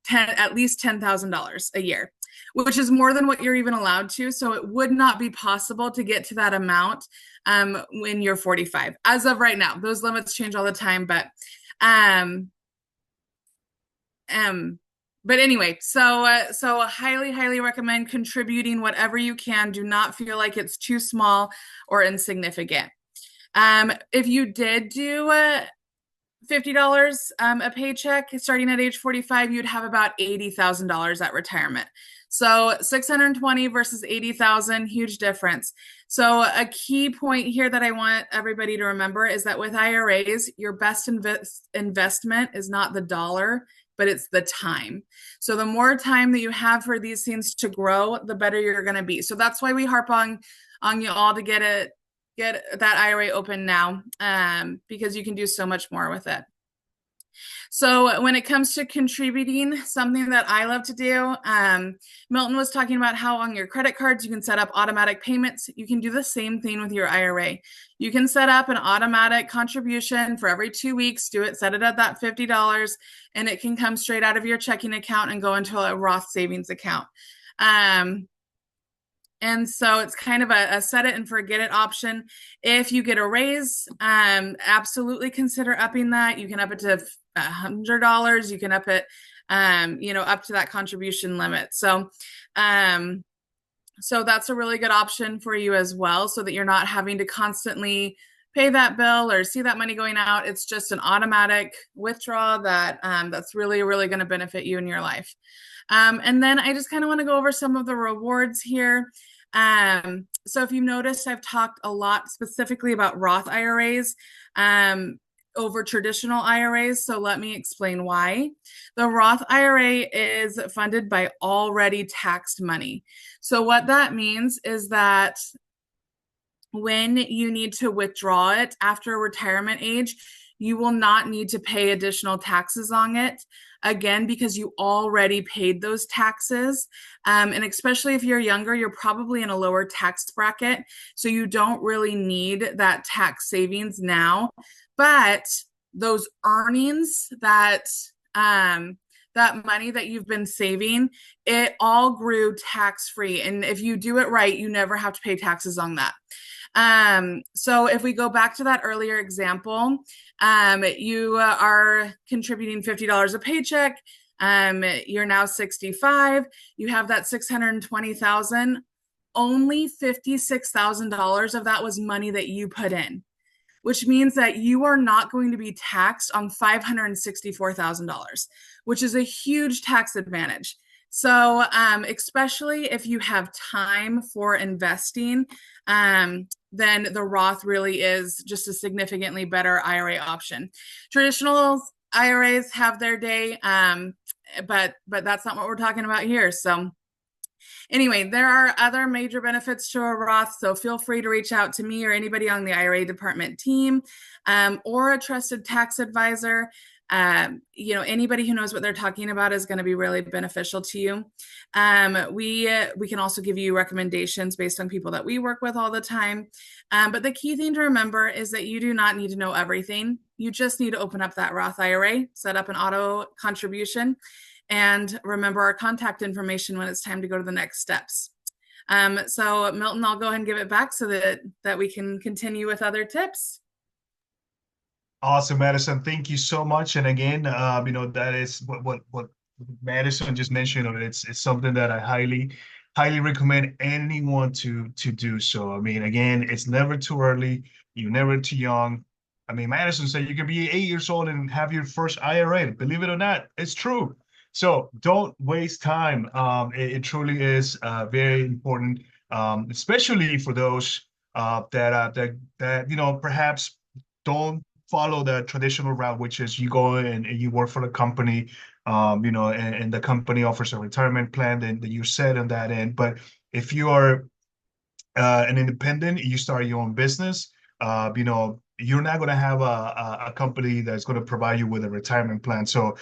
at least $10,000 a year, which is more than what you're even allowed to. So it would not be possible to get to that amount when you're 45. As of right now, those limits change all the time, but anyway, so highly recommend contributing whatever you can. Do not feel like it's too small or insignificant. If you did do $50 a paycheck starting at age 45, you'd have about $80,000 at retirement. So 620 versus 80,000, huge difference. So a key point here that I want everybody to remember is that with IRAs, your best investment is not the dollar, but it's the time. So the more time that you have for these things to grow, the better you're going to be. So that's why we harp on you all to get that IRA open now, because you can do so much more with it. So when it comes to contributing, something that I love to do, Milton was talking about how on your credit cards, you can set up automatic payments. You can do the same thing with your IRA. You can set up an automatic contribution for every 2 weeks, set it at that $50, and it can come straight out of your checking account and go into a Roth savings account. And so it's kind of a set it and forget it option. If you get a raise, absolutely consider upping that. You can up it to $100. You can up it, up to that contribution limit. So that's a really good option for you as well, so that you're not having to constantly pay that bill or see that money going out. It's just an automatic withdrawal that's really, really going to benefit you in your life. And then I just kind of want to go over some of the rewards here. So if you've noticed, I've talked a lot specifically about Roth IRAs. over traditional IRAs. So let me explain why. The Roth IRA is funded by already taxed money. So what that means is that when you need to withdraw it after retirement age, you will not need to pay additional taxes on it, again, because you already paid those taxes. And especially if you're younger, you're probably in a lower tax bracket, so you don't really need that tax savings now. But those earnings, that money that you've been saving, it all grew tax-free. And if you do it right, you never have to pay taxes on that. So if we go back to that earlier example, you are contributing $50 a paycheck. You're now 65. You have that $620,000. Only $56,000 of that was money that you put in, which means that you are not going to be taxed on $564,000, which is a huge tax advantage. So especially if you have time for investing, then the Roth really is just a significantly better IRA option. Traditional IRAs have their day, but that's not what we're talking about here. So anyway, there are other major benefits to a Roth, so feel free to reach out to me or anybody on the IRA department team, or a trusted tax advisor. Anybody who knows what they're talking about is going to be really beneficial to you. We can also give you recommendations based on people that we work with all the time. But the key thing to remember is that you do not need to know everything. You just need to open up that Roth IRA, set up an auto contribution, and remember our contact information when it's time to go to the next steps. So Milton, I'll go ahead and give it back so that we can continue with other tips. Awesome, Madison. Thank you so much. And again, that is what Madison just mentioned. It's something that I highly recommend anyone to do. So, I mean, again, it's never too early. You're never too young. I mean, Madison said you can be 8 years old and have your first IRA. Believe it or not, it's true. So don't waste time. It truly is very important, especially for those that perhaps don't follow the traditional route, which is you go and you work for the company, and the company offers a retirement plan, then you're set on that end. But if you are an independent, you start your own business, you're not going to have a company that's going to provide you with a retirement plan. So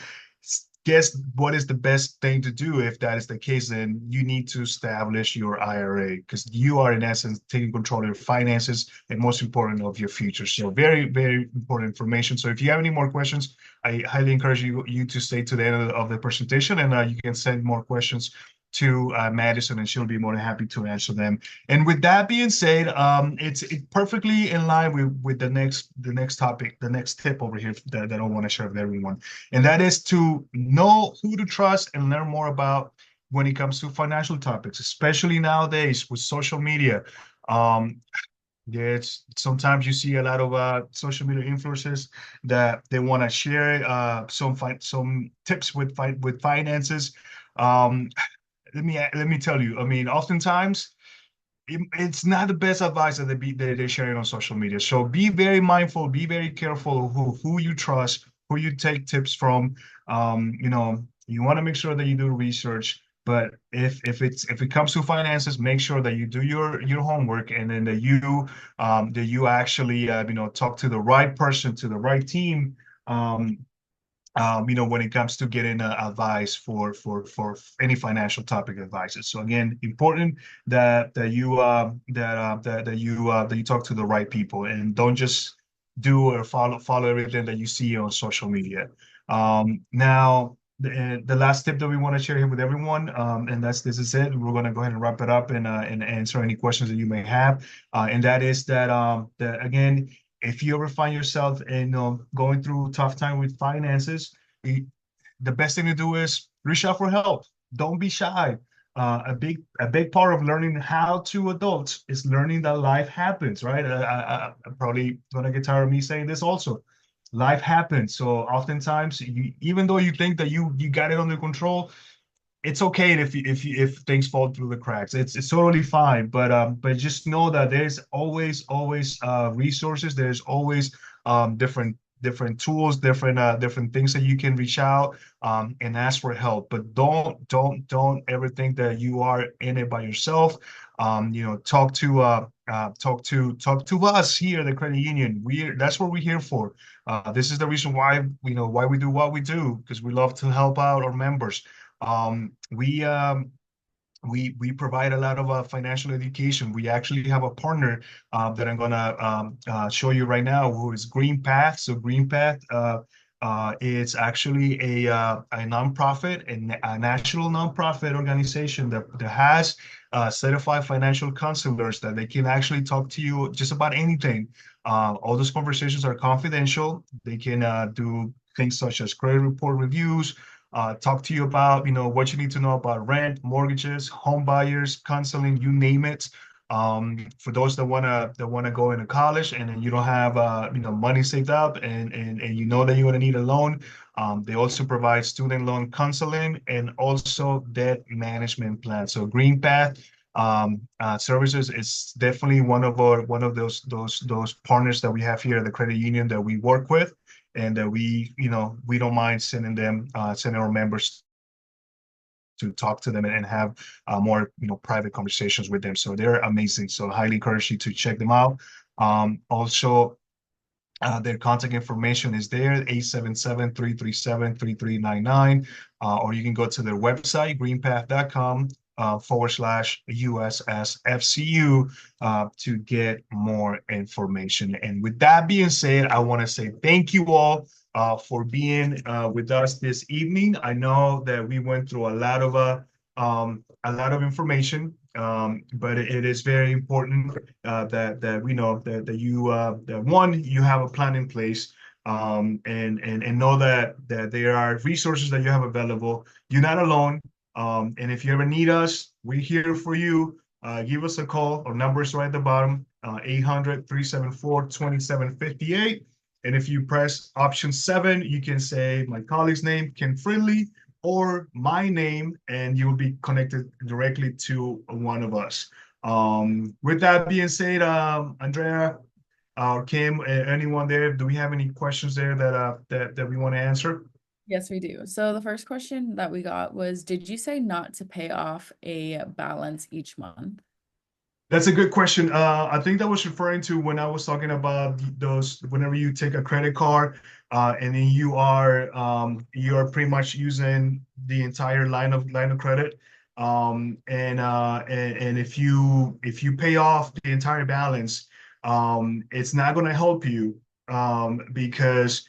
guess what is the best thing to do if that is the case? Then you need to establish your IRA, because you are in essence taking control of your finances and, most important, of your future. So very, very important information. So if you have any more questions, I highly encourage you to stay to the end of the presentation, and you can send more questions to Madison, and she'll be more than happy to answer them. And with that being said, it's perfectly in line with the next topic, the next tip over here that I want to share with everyone, and that is to know who to trust and learn more about when it comes to financial topics, especially nowadays with social media. Sometimes you see a lot of social media influencers that they want to share some tips with finances. Let me tell you, I mean, oftentimes it's not the best advice that they're sharing on social media. So be very mindful, be very careful who you trust, who you take tips from. You want to make sure that you do research. But if it comes to finances, make sure that you do your homework, and then that you actually talk to the right person, to the right team. When it comes to getting advice for any financial topic advices. So again, important that you talk to the right people, and don't just do or follow everything that you see on social media. Now, the last tip that we want to share here with everyone, and this is it. We're going to go ahead and wrap it up and answer any questions that you may have. And that is that again, if you ever find yourself going through a tough time with finances, the best thing to do is reach out for help. Don't be shy. A big part of learning how to adult is learning that life happens, right? I'm probably gonna get tired of me saying this also. Life happens. So oftentimes, even though you think that you got it under control, it's okay if things fall through the cracks. It's totally fine. But just know that there's always resources. There's always different different tools, different things that you can reach out and ask for help. But don't ever think that you are in it by yourself. Talk to us here at the credit union. That's what we're here for. This is the reason why we do what we do, because we love to help out our members. We provide a lot of financial education. We actually have a partner that I'm gonna show you right now, who is GreenPath. So GreenPath is actually a nonprofit, a national nonprofit organization that has certified financial counselors that they can actually talk to you just about anything. All those conversations are confidential. They can do things such as credit report reviews, talk to you about what you need to know about rent, mortgages, home buyers, counseling, you name it. For those that wanna go into college and then you don't have money saved up and you know that you're gonna need a loan, they also provide student loan counseling and also debt management plans. So GreenPath Services is definitely one of those partners that we have here at the credit union that we work with, and that we don't mind sending our members to talk to them and have more private conversations with them. So they're amazing. So I highly encourage you to check them out. Also, their contact information is there, 877-337-3399, or you can go to their website, greenpath.com /USSFCU to get more information. And with that being said, I want to say thank you all for being with us this evening. I know that we went through a lot of information, but it is very important that we know that you have a plan in place, and know that there are resources that you have available. You're not alone. And if you ever need us, we're here for you. Give us a call. Our number is right at the bottom, 800-374-2758. And if you press option 7, you can say my colleague's name, Ken Friendly, or my name, and you will be connected directly to one of us. With that being said, Andrea or Kim, anyone there, do we have any questions there that we want to answer? Yes, we do. So the first question that we got was, did you say not to pay off a balance each month? That's a good question. I think that was referring to when I was talking about those, whenever you take a credit card, and then you are pretty much using the entire line of credit. And if you pay off the entire balance, it's not going to help you, because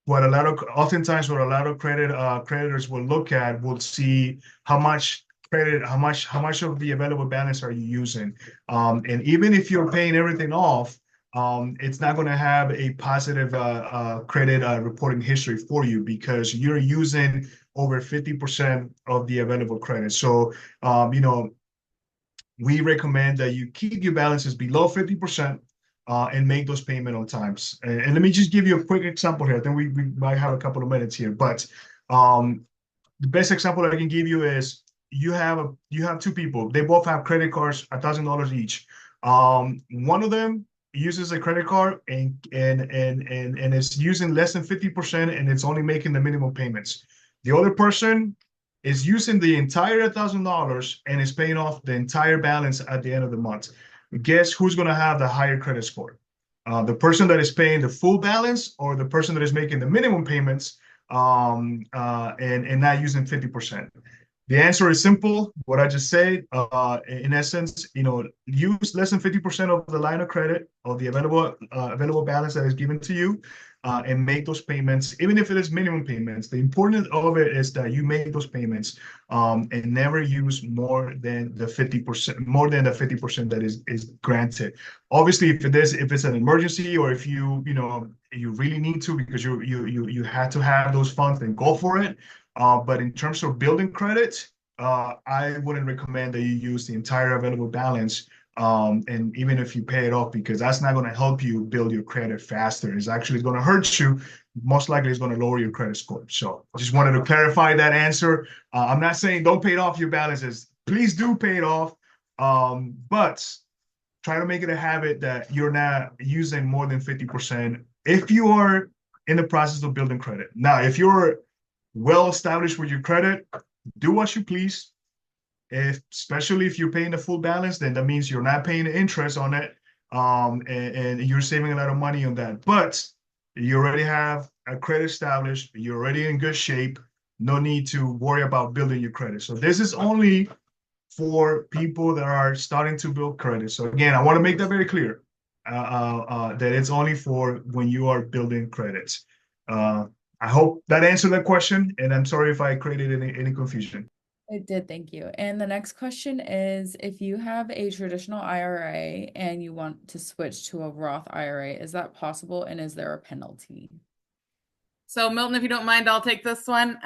what a lot of creditors will look at, will see how much of the available balance are you using, and even if you're paying everything off, it's not going to have a positive credit reporting history for you, because you're using over 50% of the available credit. So we recommend that you keep your balances below 50%. And make those payment on times. And let me just give you a quick example here. I think we might have a couple of minutes here, but the best example I can give you is you have two people. They both have credit cards, $1,000 each. One of them uses a credit card and it's using less than 50%, and it's only making the minimum payments. The other person is using the entire $1,000 and is paying off the entire balance at the end of the month. Guess who's going to have the higher credit score? The person that is paying the full balance, or the person that is making the minimum payments and not using 50%? The answer is simple. What I just said, in essence, use less than 50% of the line of credit, of the available balance that is given to you, and make those payments, even if it is minimum payments. The importance of it is that you make those payments, and never use more than the 50% that is granted. Obviously, if it's an emergency, or if you really need to, because you had to have those funds, then go for it. But in terms of building credit, I wouldn't recommend that you use the entire available balance, and even if you pay it off, because that's not going to help you build your credit faster. It's actually going to hurt you. Most likely it's going to lower your credit score. So I just wanted to clarify that answer. I'm not saying don't pay off your balances. Please do pay it off. But try to make it a habit that you're not using more than 50% if you are in the process of building credit. Now, if you're well established with your credit, do what you please. Especially if you're paying the full balance, then that means you're not paying the interest on it, and you're saving a lot of money on that. But you already have a credit established, you're already in good shape, no need to worry about building your credit. So this is only for people that are starting to build credit. So again, I want to make that very clear, that it's only for when you are building credit. I hope that answered that question, and I'm sorry if I created any confusion. It did, thank you. And the next question is, if you have a traditional IRA and you want to switch to a Roth IRA, is that possible, and is there a penalty? So Milton, if you don't mind, I'll take this one.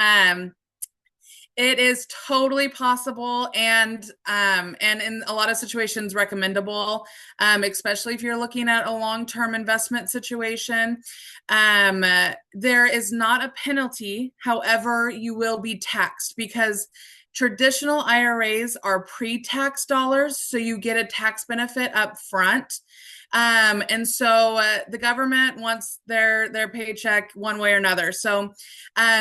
It is totally possible, and in a lot of situations recommendable, especially if you're looking at a long-term investment situation. There is not a penalty, however, you will be taxed because traditional IRAs are pre-tax dollars, so you get a tax benefit up front. And so the government wants their paycheck one way or another. So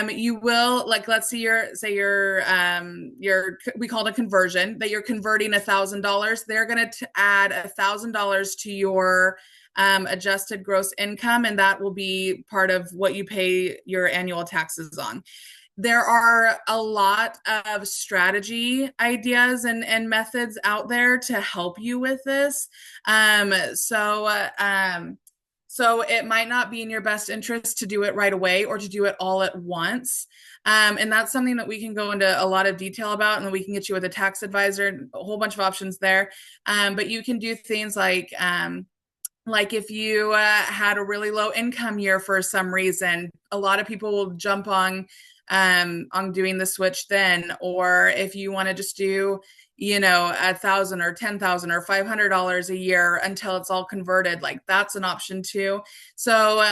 you will, like, let's say you're we call it a conversion, that you're converting $1,000. They're going to add $1,000 to your adjusted gross income, and that will be part of what you pay your annual taxes on. There are a lot of strategy ideas and methods out there to help you with this. So it might not be in your best interest to do it right away or to do it all at once. And that's something that we can go into a lot of detail about, and then we can get you with a tax advisor and a whole bunch of options there. But you can do things like if you had a really low income year for some reason, a lot of people will jump on doing the switch then. Or if you want to just do, $1,000 or $10,000 or $500 a year until it's all converted, like that's an option too. So,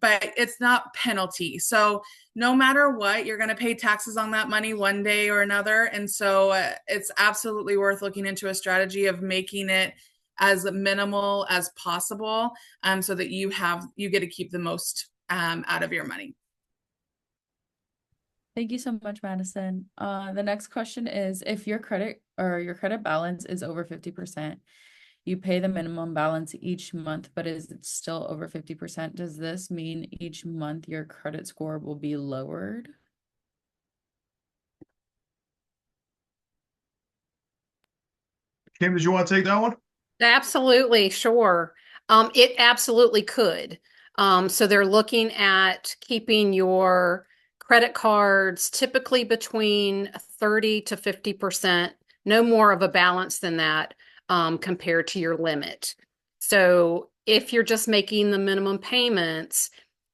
but it's not penalty. So no matter what, you're going to pay taxes on that money one day or another. And so it's absolutely worth looking into a strategy of making it as minimal as possible, so that you get to keep the most out of your money. Thank you so much, Madison. The next question is, if your credit balance is over 50%, you pay the minimum balance each month, but is it still over 50%? Does this mean each month your credit score will be lowered? Kim, did you want to take that one? Absolutely, sure. It absolutely could. So they're looking at keeping your credit cards typically between 30 to 50%, no more of a balance than that, compared to your limit. So if you're just making the minimum payments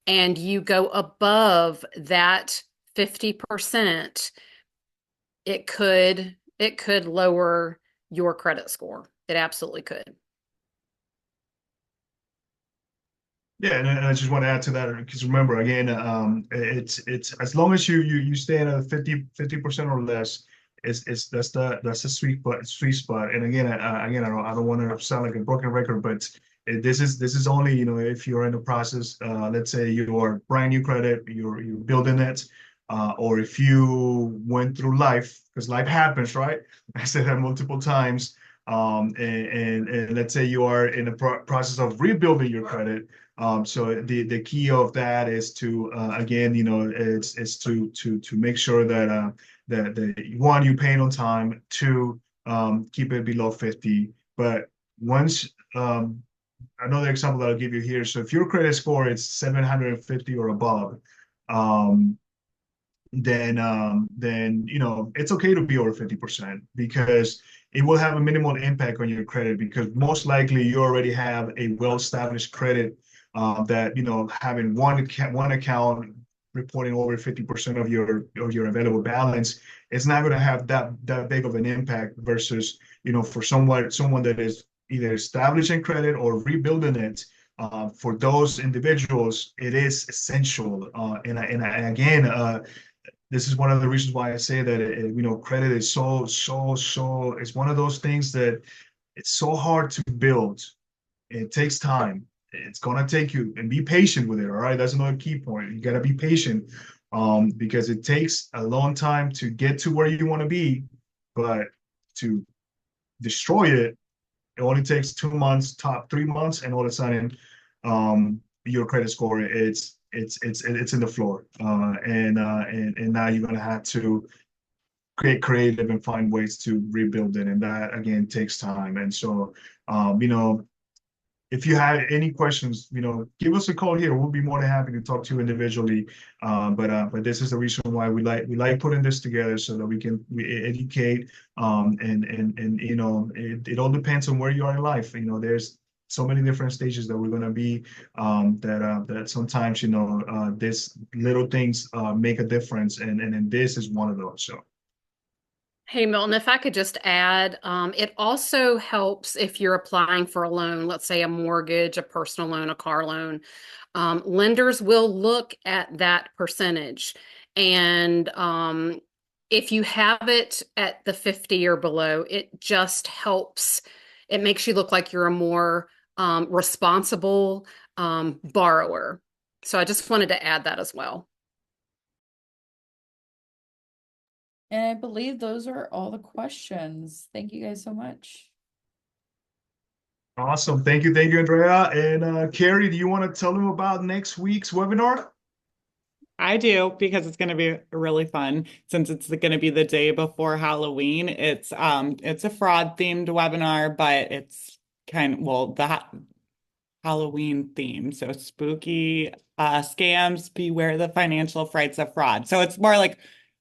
and you go above that 50%, it could lower your credit score. It absolutely could. Yeah, and I just want to add to that, because remember, again, it's as long as you stay at a 50% or less, that's the sweet spot. And again, I don't want to sound like a broken record, but this is only, if you're in the process, let's say you're brand new credit, you're building it, or if you went through life, because life happens, right? I said that multiple times. And let's say you are in the process of rebuilding your credit. So the key of that is to again, it's to make sure that one, you pay on time, two, keep it below 50. But once another example that I'll give you here. So if your credit score is 750 or above, then it's okay to be over 50%, because it will have a minimal impact on your credit, because most likely you already have a well-established credit, that having one account reporting over 50% of your available balance, it's not going to have that big of an impact versus for someone that is either establishing credit or rebuilding it. For those individuals, it is essential. And again, this is one of the reasons why I say that credit is so it's one of those things that it's so hard to build. It takes time. it's gonna take you, and be patient with it. All right, that's another key point. You gotta be patient, because it takes a long time to get to where you want to be, but to destroy it, it only takes 2 months, top 3 months, and all of a sudden, your credit score it's in the floor, and now you're gonna have to get creative and find ways to rebuild it, and that again takes time. And so, you know, if you have any questions, you know, give us a call here. We'll be more than happy to talk to you individually. But this is the reason why we like putting this together, so that we educate. And you know, it all depends on where you are in life. You know, there's so many different stages that we're gonna be. That sometimes, you know, this little things make a difference, and this is one of those. So. Hey, Milton, if I could just add, it also helps if you're applying for a loan, let's say a mortgage, a personal loan, a car loan. Lenders will look at that percentage. And if you have it at the 50 or below, it just helps. It makes you look like you're a more responsible borrower. So I just wanted to add that as well. And I believe those are all the questions. Thank you guys so much. Awesome. Thank you, Andrea. And Carrie, do you want to tell them about next week's webinar? I do, because it's going to be really fun, since it's going to be the day before Halloween. It's a fraud themed webinar, but it's the Halloween theme. So spooky scams, beware the financial frights of fraud. So it's more like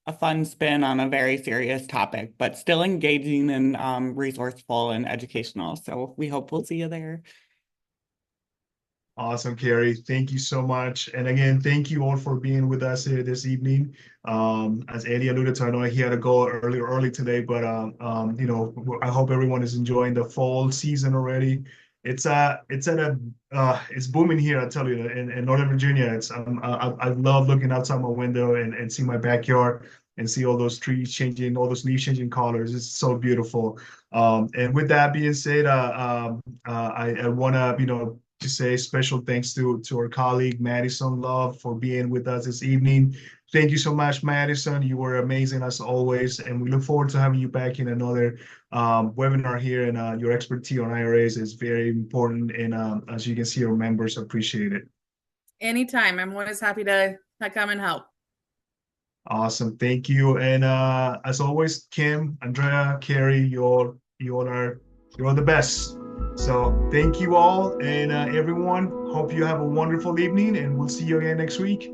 a fun spin on a very serious topic, but still engaging and resourceful and educational. So we hope we'll see you there. Awesome, Carrie. Thank you so much. And again, thank you all for being with us here this evening. As Eddie alluded to, I know he had to go early today, but you know, I hope everyone is enjoying the fall season already. It's booming here, I tell you, in Northern Virginia. I love looking outside my window and see my backyard and see all those trees changing, all those leaves changing colors. It's so beautiful. And with that being said, I want to, you know, to say special thanks to our colleague Madison Love for being with us this evening. Thank you so much, Madison. You were amazing as always, and we look forward to having you back in another webinar here. And your expertise on IRAs is very important, and as you can see, our members appreciate it. Anytime. I'm always happy to come and help. Awesome. Thank you. And as always, Kim, Andrea, Carrie, you all are the best. So thank you all, and everyone, hope you have a wonderful evening, and we'll see you again next week.